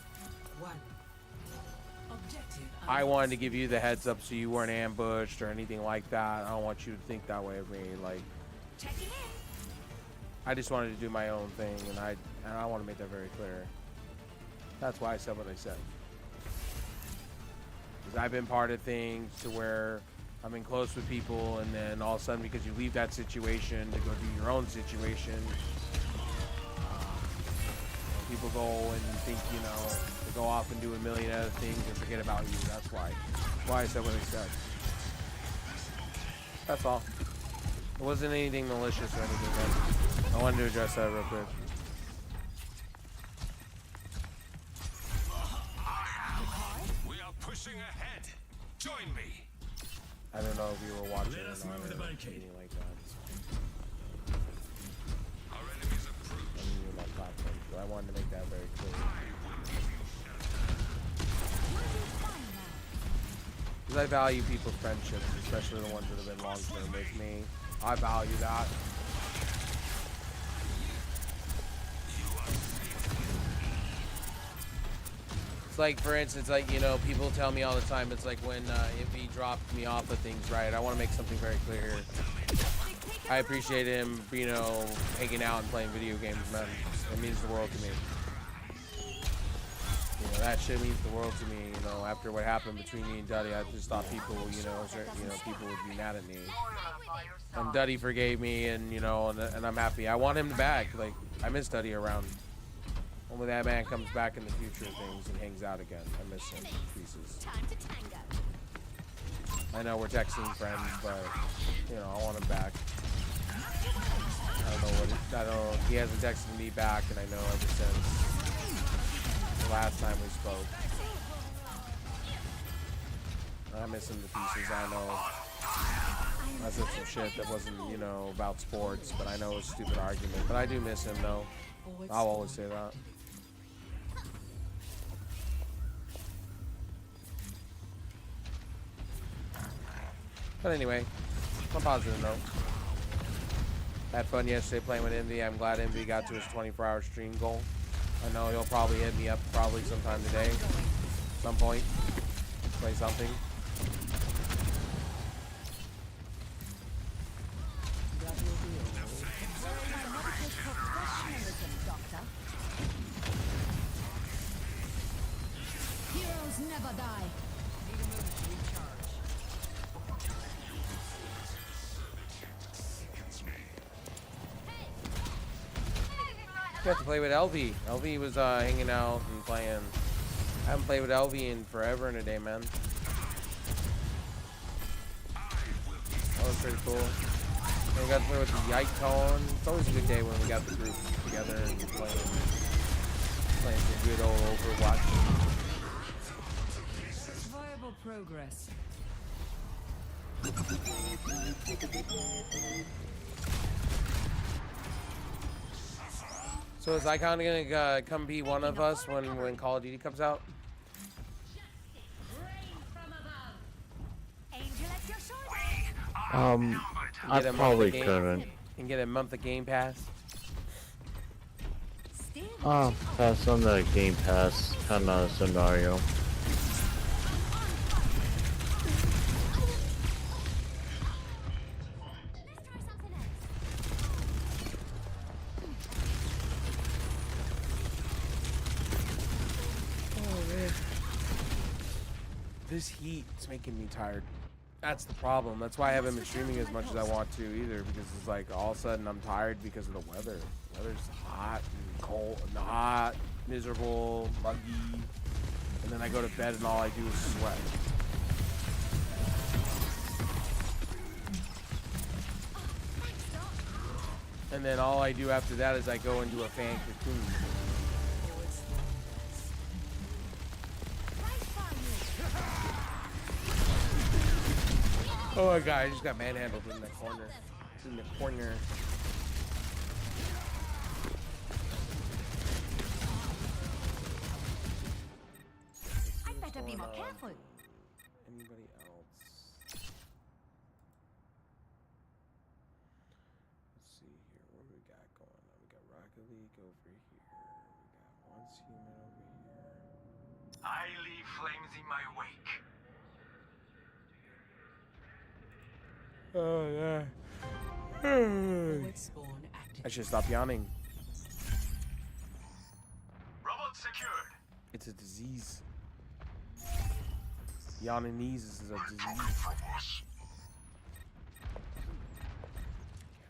I wanted to give you the heads up so you weren't ambushed or anything like that. I don't want you to think that way of me. Like, I just wanted to do my own thing, and I want to make that very clear. That's why I said what I said. Because I've been part of things to where I've been close with people, and then all of a sudden, because you leave that situation to go do your own situation, people go and think, you know, they go off and do a million other things and forget about you. That's why. That's why I said what I said. That's all. It wasn't anything malicious or anything, but I wanted to address that real quick. We are pushing ahead. Join me. I don't know if you were watching or not, or anything like that. Our enemies are proof. I wanted to make that very clear. I value people's friendships, especially the ones that have been long term with me. I value that. It's like, for instance, like, you know, people tell me all the time, it's like when Envy dropped me off of things, right? I want to make something very clear here. I appreciate him, you know, hanging out and playing video games, man. It means the world to me. You know, that shit means the world to me. You know, after what happened between me and Duddy, I just thought people, people would be mad at me. And Duddy forgave me, and you know, and I'm happy. I want him back. Like, I miss Duddy around. Only that man comes back in the future of things and hangs out again. I miss him in pieces. I know we're texting friends, but you know, I want him back. I don't know what I don't. He hasn't texted me back, and I know ever since the last time we spoke. I miss him to pieces. I know. I said some shit that wasn't, you know, about sports, but I know it was a stupid argument. But I do miss him, though. I'll always say that. But anyway, on a positive note. Had fun yesterday playing with Envy. I'm glad Envy got to his 24-hour stream goal. I know he'll probably hit me up probably sometime today. Some point. Play something. Heroes never die. You have to play with LV. LV was hanging out and playing. I haven't played with LV in forever and a day, man. That was pretty cool. And we got to play with the Yike Tone. It's always a good day when we got the group together and playing some good old Overwatch. Viable progress. So is Icon gonna come be one of us when Call of Duty comes out? I probably couldn't. And get a month of Game Pass. Pass on the Game Pass kind of scenario. This heat is making me tired. That's the problem. That's why I haven't been streaming as much as I want to either, because it's like all of a sudden I'm tired because of the weather. The weather's hot and cold and hot, miserable, muggy. And then I go to bed and all I do is sweat. And then all I do after that is I go into a fan cocoon. Oh my god, I just got manhandled in the corner. In the corner. I better be more careful. Anybody else? Let's see here. What do we got going on? We got Rocket League over here. We got Once Human over here. I leave flames in my wake. Oh yeah. Forward spawn active. I should stop yawning. Robot secured. It's a disease. Yawning knees is a disease. For this.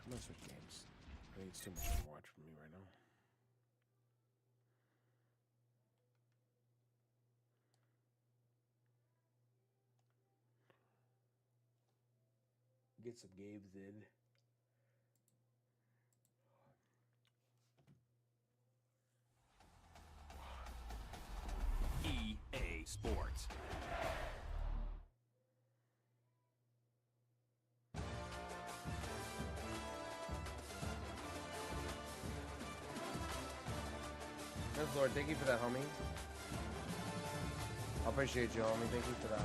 I'm gonna switch games. I think it's too much Overwatch for me right now. Get some games in. EA Sports. Yes, Lord, thank you for that, homie. I appreciate you, homie. Thank you for that.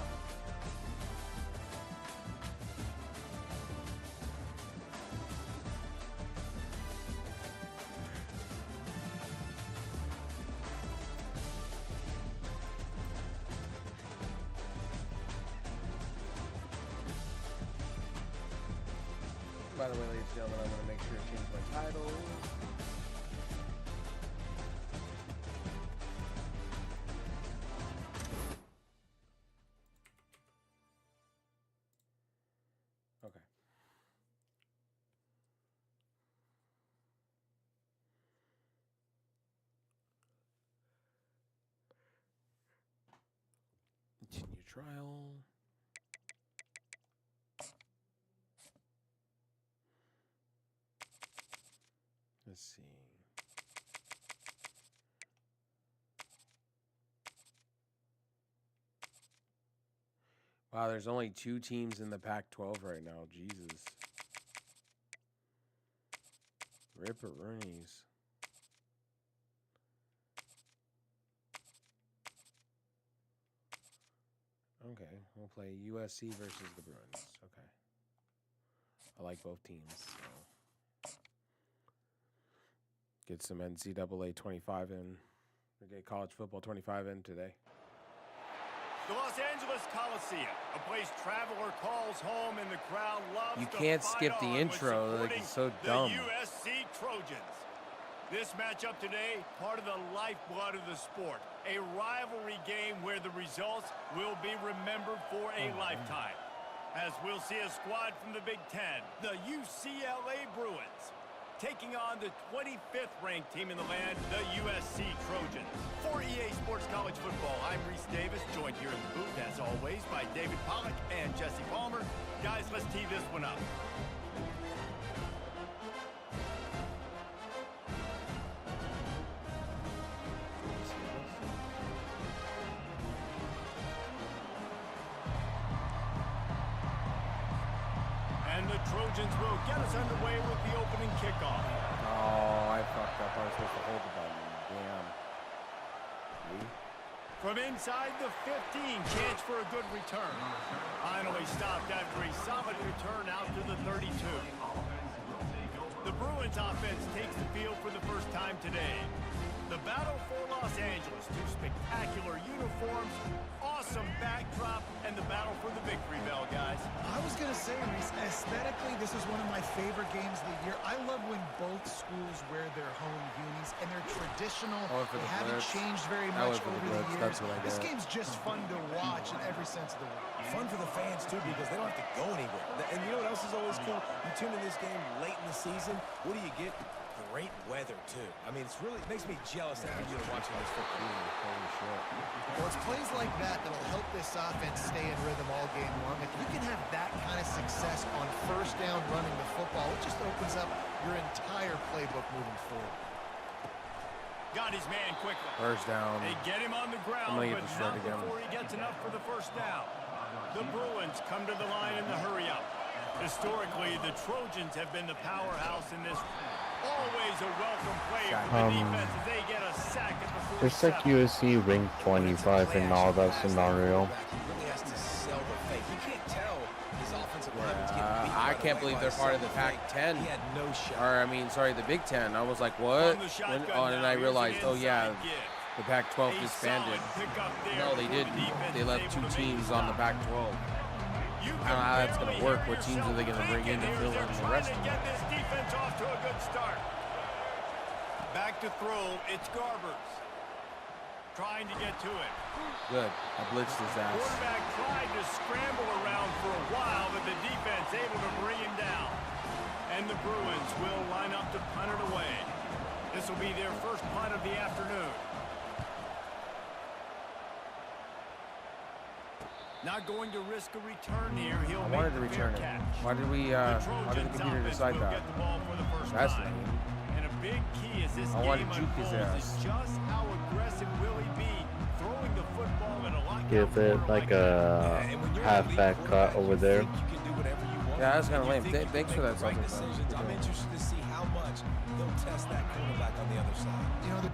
by the way, ladies and gentlemen, I'm going to make sure to change my title. Okay. Continue trial. Let's see. Wow, there's only 2 teams in the Pac-12 right now. Jesus. Ripperoonies. Okay, we'll play USC versus the Bruins. Okay. I like both teams. So. Get some NCAA 25 in. Or get college football 25 in today. The Los Angeles Coliseum, a place traveler calls home and the crowd loves. You can't skip the intro, like it's so dumb. The USC Trojans. This matchup today, part of the lifeblood of the sport. A rivalry game where the results will be remembered for a lifetime. As we'll see a squad from the Big Ten, the UCLA Bruins, taking on the 25th ranked team in the land, the USC Trojans. For EA Sports College Football, I'm Reese Davis, joined here in the booth, as always, by David Pollack and Jesse Palmer. Guys, let's tee this one up. And the Trojans will get us underway with the opening kickoff. Oh, I fucked up. I was supposed to hold the button. Damn. See? From inside the 15, chance for a good return. Finally stopped after a solid return out to the 32. The Bruins offense takes the field for the first time today. The battle for Los Angeles, 2 spectacular uniforms, awesome backdrop, and the battle for the victory bell, guys. I was going to say, Reese, aesthetically, this is one of my favorite games of the year. I love when both schools wear their home unis, and they're traditional. They haven't changed very much over the years. This game's just fun to watch in every sense of the word. Fun for the fans, too, because they don't have to go anywhere. And you know what else is always cool? You tune in this game late in the season, what do you get? Great weather, too. I mean, it makes me jealous after you watching this football. Holy shit. Well, it's plays like that that'll help this offense stay in rhythm all game long. If you can have that kind of success on first down running the football, it just opens up your entire playbook moving forward. Got his man quickly. First down. They get him on the ground, but not before he gets enough for the first down. The Bruins come to the line in the hurry-up. Historically, the Trojans have been the powerhouse in this. Always a welcome play for the defense as they get a sack at the 47. It's like USC ranked 25 in all that scenario. I can't believe they're part of the Pac-10. Or, I mean, sorry, the Big Ten. I was like, what? And I realized, oh, yeah, the Pac-12 disbanded. No, they didn't. They left 2 teams on the Pac-12. I don't know how that's going to work. What teams are they going to bring in to fill in the rest of them? Get this defense off to a good start. Back to throw. It's Garbers. Trying to get to it. Good. I blitzed his ass. Quarterback tried to scramble around for a while, but the defense able to bring him down. And the Bruins will line up to punt it away. This will be their first punt of the afternoon. Not going to risk a return here. I wanted to return it. Why did we? How did the computer decide that? Fascinating. And a big key as this I wanted to juke his ass. is just how aggressive will he be throwing the football at a lot. Give it like a halfback cut over there. Yeah, that's kind of lame. Thanks for that. I'm interested to see how much they'll test that quarterback on the other side. You know,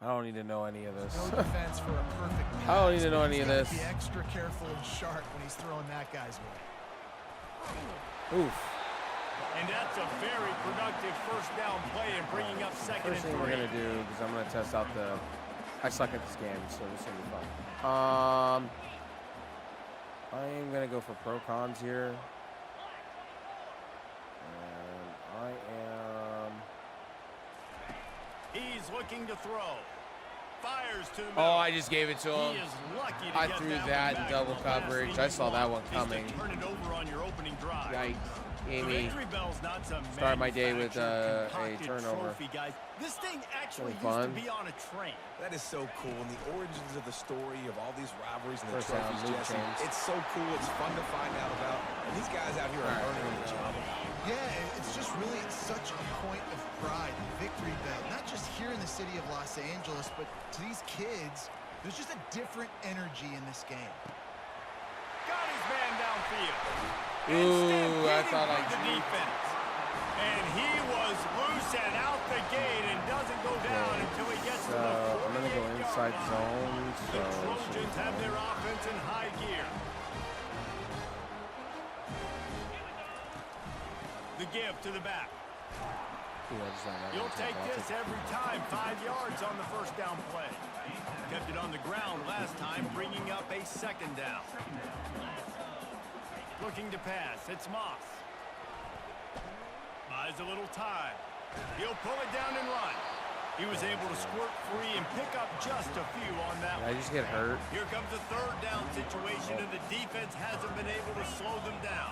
I don't need to know any of this. no defense for a perfect pass. I don't need to know any of this. Be extra careful and sharp when he's throwing that guy's way. Oof. And that's a very productive first down play and bringing up second First and thing 3. we're gonna do is I'm gonna test out the. I suck at this game, so this will be fun. I am gonna go for pro cons here. is looking to throw. Fires to the Oh, middle. I just gave it to him. He is lucky to I get threw that that one in back. double The last coverage. thing I you saw that want one is to coming. turn it over on your opening drive. Yikes. The Amy. victory bell's not some Start my day with manufactured, a concocted turnover. trophy, guys. This thing actually used Fun. to be on a train. That is so cool, and the origins of the story of all these rivalries and the First down, trophies, move Jesse, chains. it's so cool. It's fun to find out about, and these guys out here are earning the job. Yeah, it's just really such a point of pride, the victory bell. Not just here in the city of Los Angeles, but to these kids, there's just a different energy in this game. Got his man downfield. Ooh, I thought I the drew. defense. And he was loose and out the gate and doesn't go down until he gets to the I'm going to go 48-yard inside line. zone. The So Trojans have their offense in high gear. The give to the back. You'll take this every time. 5 yards on the first down play. Kept it on the ground last time, bringing up a second down. Looking to pass. It's Moss. Buys a little time. He'll pull it down and run. He was able to squirt free and pick up just a few on that Did I just get hurt? Here comes the third down situation, and the defense hasn't been able to slow them down.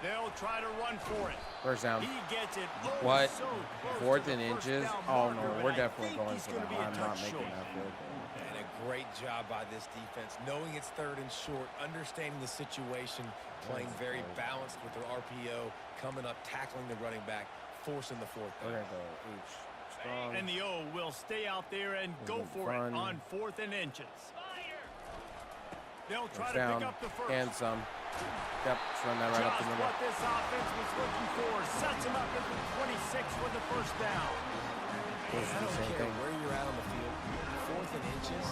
They'll try to run for it. First down. He gets it. What? So close Fourth to and the first inches? down Oh, marker, no. but We're I definitely think going he's for gonna that. be a I'm not touch making short. that field goal. And a great job by this defense, knowing it's third and short, understanding the situation, playing very balanced with their RPO, coming up, tackling the running back, forcing the fourth We're down. going to go H strong. And the O will stay out there and go for it on 4th and inches. They'll try to pick up the first. And some. Yep, just run that right up the Just middle. what this offense was looking for. Sets him up at the 26 for the first down. This is I the don't same care thing. where you're at on the field. 4th and inches,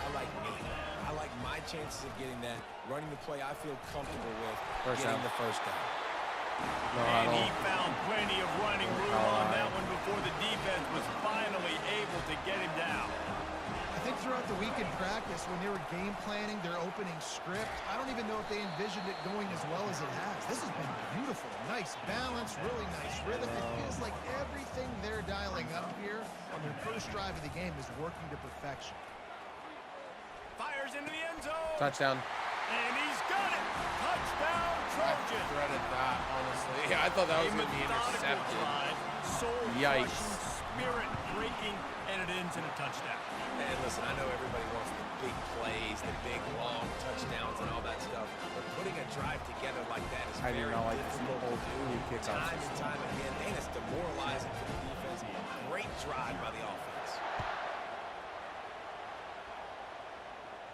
I like me. I like my chances of getting that, running the play I feel comfortable with, First getting down. the first down. No And he huddle. found plenty of running room on that one before the defense was finally able to get him down. I think throughout the week in practice, when they were game planning their opening script, I don't even know if they envisioned it going as well as it has. This has been beautiful. Nice balance, really nice rhythm. It feels like everything they're dialing up here on their first drive of the game is working to perfection. Fires into the end zone. Touchdown. And he's got it. Touchdown, I Trojan. dreaded that, honestly. Yeah, I thought that was A going to be methodical intercepted. drive, Yikes. soul-crushing, spirit-breaking, and it ends in a touchdown. And listen, I know everybody wants the big plays, the big, long touchdowns and all that stuff, but putting a drive together like that is I do very not like this difficult whole to new do kickoff time and system. time again, and it's demoralizing for the defense. Great drive by the offense.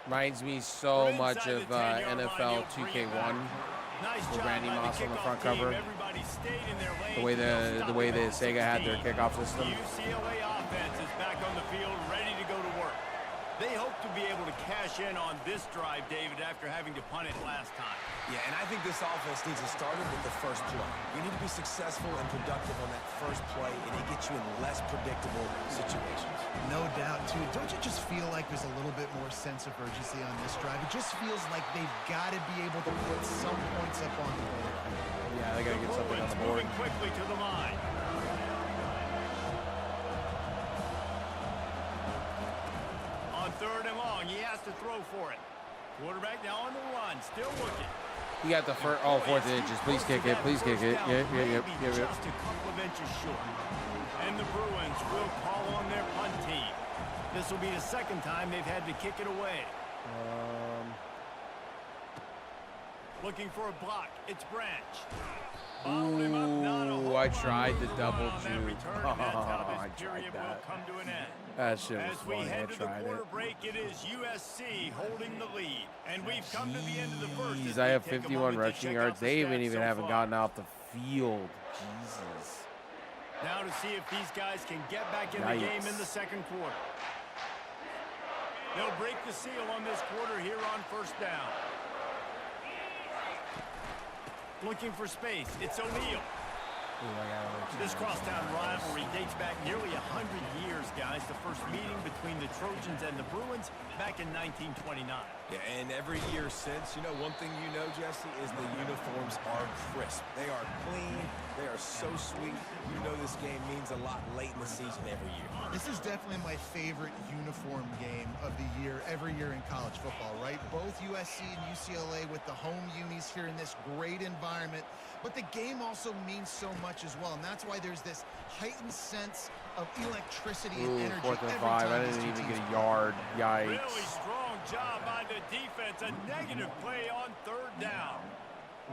Reminds me so much of NFL 2K1 Nice with job Randy by the Moss on the kickoff front team. cover. Everybody stayed in their lane. The way the Sega had their kickoff system. The UCLA offense is back on the field, ready to go to work. They hope to be able to cash in on this drive, David, after having to punt it last time. Yeah, and I think this offense needs to start with the first play. You need to be successful and productive on that first play, and it gets you in less predictable situations. No doubt, too. Don't you just feel like there's a little bit more sense of urgency on this drive? It just feels like they've got to be able to put some points up on the board. Yeah, they got to get something on the board. Moving quickly to the line. On 3rd and long, he has to throw for it. Quarterback now on the run, still looking. You got the first, oh, 4th and inches. Please kick it. Please kick it. Yeah. Just a couple of inches short. And the Bruins will call on their punt team. This will be the second time they've had to kick it away. Looking for a block. It's Branch. Fouled him up, not a Ooh, whole I lot tried of the room double on that juke. return, and that's how this I tried period will that. come to an end. That shit was As we funny. I head to the tried quarter it. break, it is USC holding the lead. And we've come to the end of the first. Jeez, as I we have take a 51 moment to rushing check out yards. the They stats so haven't far. gotten off the field. Jesus. Now to see if these guys can get back in the game in the second quarter. They'll break the seal on this quarter here on first down. Looking for space. It's O'Neal. This crosstown rivalry dates back nearly 100 years, guys. The first meeting between the Trojans and the Bruins back in 1929. Yeah, and every year since, you know, one thing you know, Jesse, is the uniforms are crisp. They are clean. They are so sweet. You know this game means a lot late in the season every year. This is definitely my favorite uniform game of the year, every year in college football, right? Both USC and UCLA with the home unis here in this great environment. But the game also means so much as well, and that's why there's this heightened sense of electricity and energy. 4th and 5. I didn't even get a yard. Yikes. Really strong job by the defense. A negative play on 3rd down.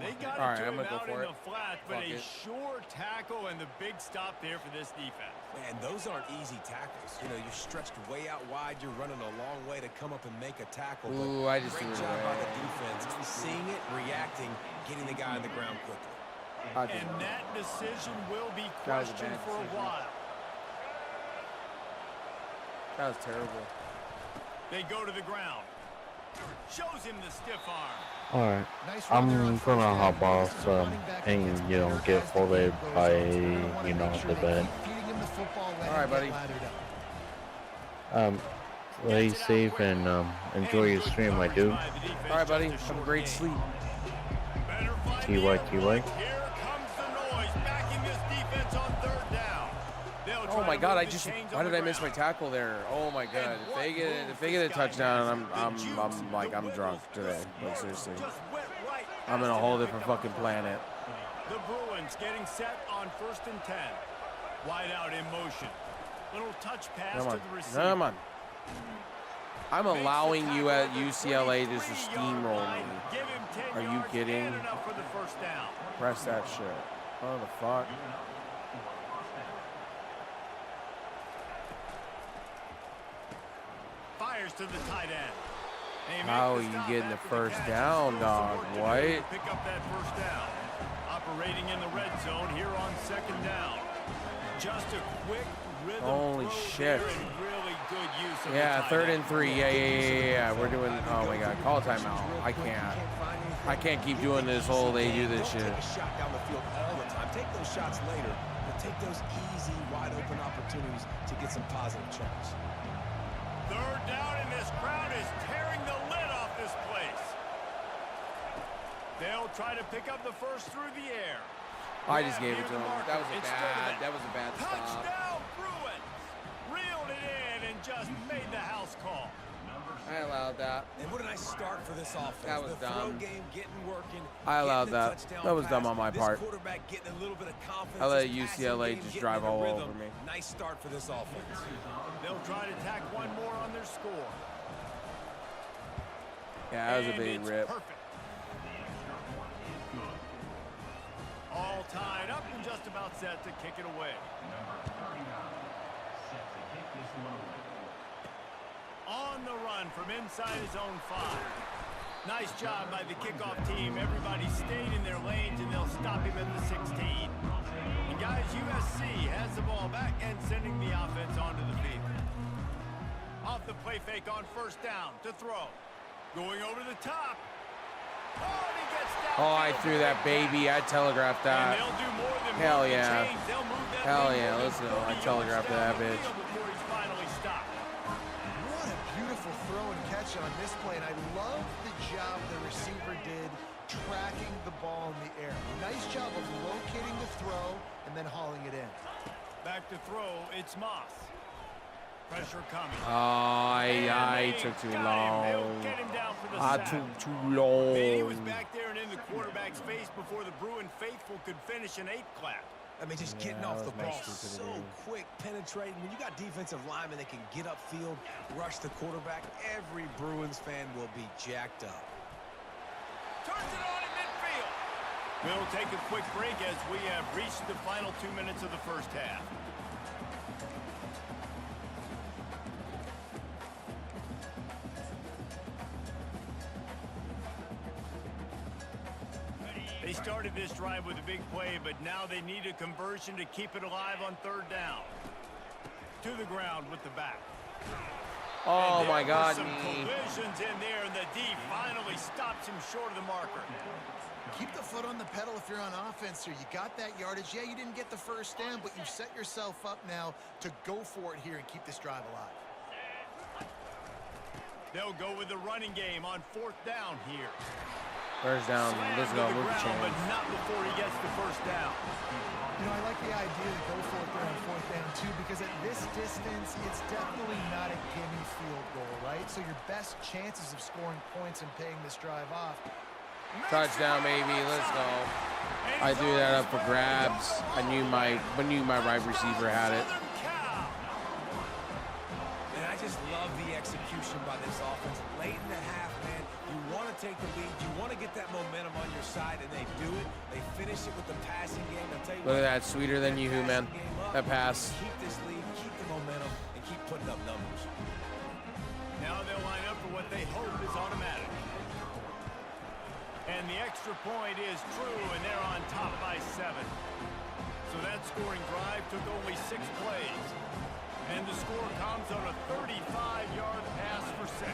They got it to him out in the flat, but a sure tackle and the big stop there for this defense. Man, those aren't easy tackles. You know, you're stretched way out wide. You're running a long way to come up and make a tackle. Ooh, but I just great job by the defense. Seeing it, reacting, getting the guy on the ground quickly. And that decision will be questioned for a while. That was terrible. They go to the ground. Shows him the stiff arm. Alright, I'm gonna hop off and, you know, get folded by, you know, the bed. Alright, buddy. Stay safe and enjoy your stream, my dude. Alright, buddy. Have a great sleep. TY. Oh my God! Why did I miss my tackle there? Oh my God! If they get a touchdown, I'm drunk today. Like seriously, I'm in a whole different fucking planet. The Bruins getting set on 1st and 10. Wide out in motion. Little touch pass to the receiver. Come on. I'm allowing you at UCLA just to steamroll me. Are you kidding? Press that shit. What the fuck? Fires to the tight end. How are you getting the first down, dog? What? Pick up that first down. Operating in the red zone here on 2nd down. Just a quick rhythm. Holy shit. Really good use of 3rd and 3. Yeah. We're doing. Oh my God. Call timeout. I can't keep doing this whole. They do this shit. Take a shot down the field all the time. Take those shots later, but take those easy, wide open opportunities to get some positive checks. 3rd down, and this crowd is tearing the lid off this place. They'll try to pick up the first through the air. I just gave it to him. That was a bad stop. Touchdown, Bruins! Reeled it in and just made the house call. I allowed that. And what a nice start for this offense. That was the dumb. Throw game getting working. I allowed that. That was dumb on my part. This quarterback getting a little bit of confidence. I let UCLA just drive all over me. Nice start for this offense. They'll try to tack one more on their score. Yeah, that was a big rip. Perfect. All tied up and just about set to kick it away. On the run from inside his own 5. Nice job by the kickoff team. Everybody stayed in their lanes, and they'll stop him at the 16. And guys, USC has the ball back and sending the offense onto the field. Off the play fake on 1st down to throw. Going over the top. Oh, and he gets down. Oh, I threw that baby. I telegraphed that. And they'll do more than Hell yeah. Hell yeah. Let's Listen, I telegraphed that bitch. Before he's finally stopped. What a beautiful throw and catch on this play, and I love the job the receiver did tracking the ball in the air. Nice job of locating the throw and then hauling it in. Back to throw, it's Moss. Pressure coming. Oh, I took too long. I took too long. He was back there and in the quarterback's face before the Bruin faithful could finish an 8 clap. I mean, just getting off the ball so quick, penetrating. When you got defensive linemen that can get upfield, rush the quarterback, every Bruins fan will be jacked up. Turns it on in midfield. We'll take a quick break as we have reached the final 2 minutes of the first half. They started this drive with a big play, but now they need a conversion to keep it alive on 3rd down. To the ground with the back. Oh my God. Some collisions in there, and the D finally stops him short of the marker. Keep the foot on the pedal if you're on offense here. You got that yardage. Yeah, you didn't get the first down, but you've set yourself up now to go for it here and keep this drive alive. They'll go with the running game on 4th down here. First down. Let's go. Move the chain. But not before he gets the first down. You know, I like the idea to go for it there on 4th down, too, because at this distance, it's definitely not a gimme field goal, right? So your best chances of scoring points and paying this drive off. Touchdown, baby. Let's go. I threw that up for grabs. I knew my right receiver had it. And I just love the execution by this offense. Late in the half, man, you want to take the lead. You want to get that momentum on your side, and they do it. They finish it with the passing game. I'll tell you Look at that. Sweeter than you, man. That pass. Keep this lead, keep the momentum, and keep putting up numbers. Now they'll line up for what they hope is automatic. And the extra point is true, and they're on top by 7. So that scoring drive took only 6 plays. And the score comes on a 35-yard pass for 6.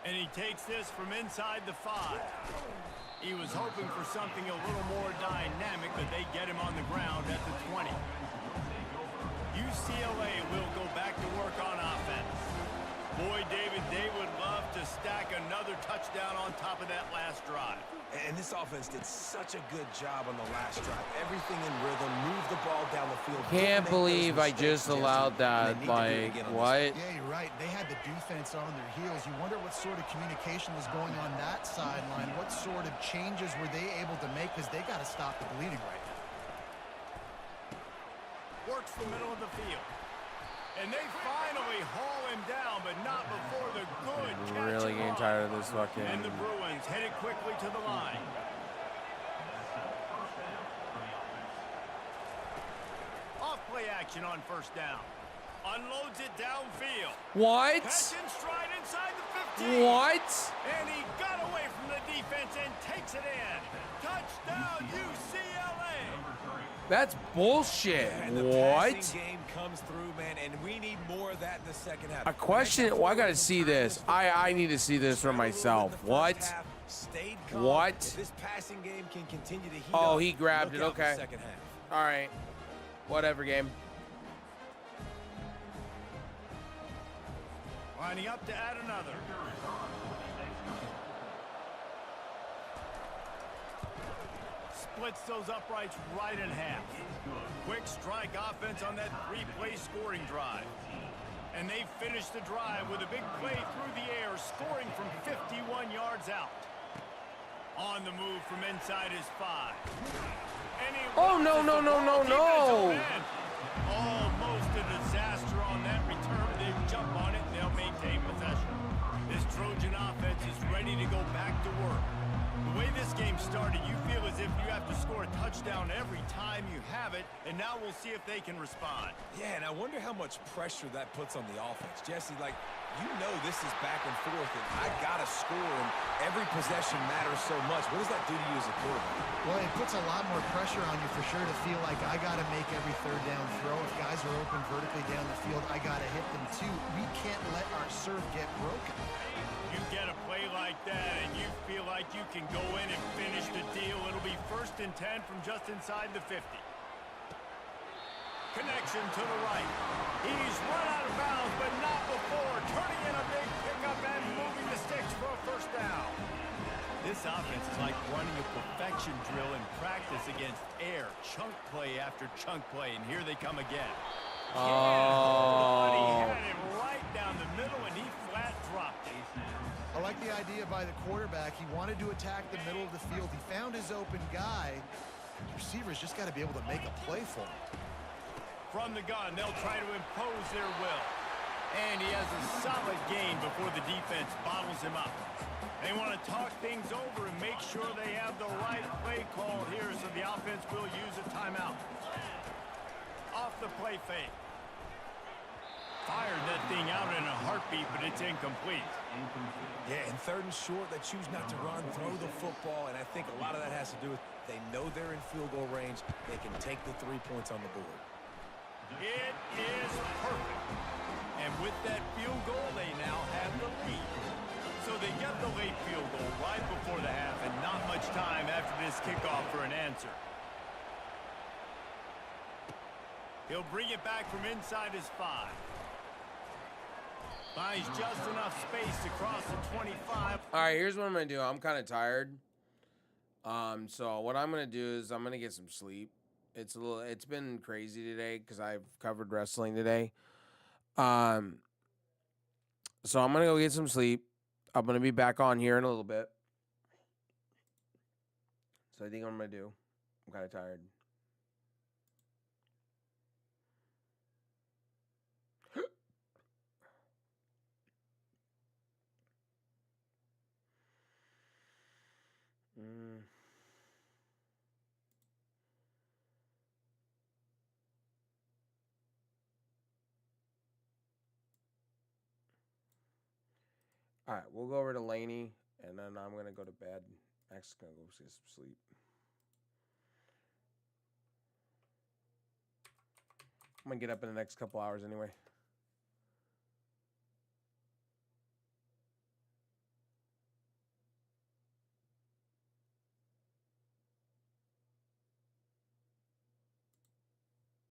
And he takes this from inside the 5. He was hoping for something a little more dynamic, but they get him on the ground at the 20. UCLA will go back to work on offense. Boy, David, they would love to stack another touchdown on top of that last drive. And this offense did such a good job on the last drive. Everything in rhythm, move the ball down the field. Can't believe I just allowed that. Like, what? Yeah, you're right. They had the defense on their heels. You wonder what sort of communication was going on that sideline. What sort of changes were they able to make? Because they got to stop the bleeding right now. Works the middle of the field. And they finally haul him down, but not before the good catch. Really getting tired of this fucking. And the Bruins headed quickly to the line. Off play action on 1st down. Unloads it downfield. What? Catch in stride inside the 15. What? And he got away from the defense and takes it in. Touchdown UCLA. That's bullshit. And the what? passing game comes through, man, and we need more of that in the second half. A question. Well, I gotta see this. I need to see this for myself. What? What? This passing game can continue to heat Oh, up. he grabbed it. Look out in the Okay. second half. All right. Whatever, game. Lining up to add another. Splits those uprights right in half. Quick strike offense on that 3-play scoring drive. And they finish the drive with a big play through the air, scoring from 51 yards out. On the move from inside his 5. Oh, no, no, no, no, no. Almost a disaster on that return. They jump on it and they'll maintain possession. This Trojan offense is ready to go back to work. The way this game started, you feel as if you have to score a touchdown every time you have it, and now we'll see if they can respond. Yeah, and I wonder how much pressure that puts on the offense. Jesse, like, you know this is back and forth, and I got to score, and every possession matters so much. What does that do to you as a quarterback? Well, it puts a lot more pressure on you for sure to feel like I got to make every 3rd down throw. If guys are open vertically down the field, I got to hit them too. We can't let our serve get broken. You get a play like that and you feel like you can go in and finish the deal. It'll be 1st and 10 from just inside the 50. Connection to the right. He's run out of bounds, but not before. Turning in a big pickup and moving the sticks for a 1st down. This offense is like running a perfection drill in practice against air. Chunk play after chunk play, and here they come again. Oh. He had it right down the middle, and he flat dropped it. I like the idea by the quarterback. He wanted to attack the middle of the field. He found his open guy. The receivers just got to be able to make a play for him. From the gun, they'll try to impose their will. And he has a solid gain before the defense bottles him up. They want to talk things over and make sure they have the right play call here, so the offense will use a timeout. Off the play fake. Fired that thing out in a heartbeat, but it's incomplete. Yeah, and 3rd and short, they choose not to run, throw the football, and I think a lot of that has to do with they know they're in field goal range. They can take the 3 points on the board. It is perfect. And with that field goal, they now they get the late field goal right before the half and not much time after this kickoff for an answer. He'll bring it back from inside his 5. Finds just enough space to cross the 25. All right, here's what I'm gonna do. I'm kind of tired. So what I'm gonna do is I'm gonna get some sleep. It's been crazy today because I've covered wrestling today. So I'm gonna go get some sleep. I'm gonna be back on here in a little bit. So I think I'm gonna do. I'm kind of tired. All right, we'll go over to Laney, and then I'm gonna go to bed. Max is gonna go get some sleep. I'm gonna get up in the next couple hours anyway.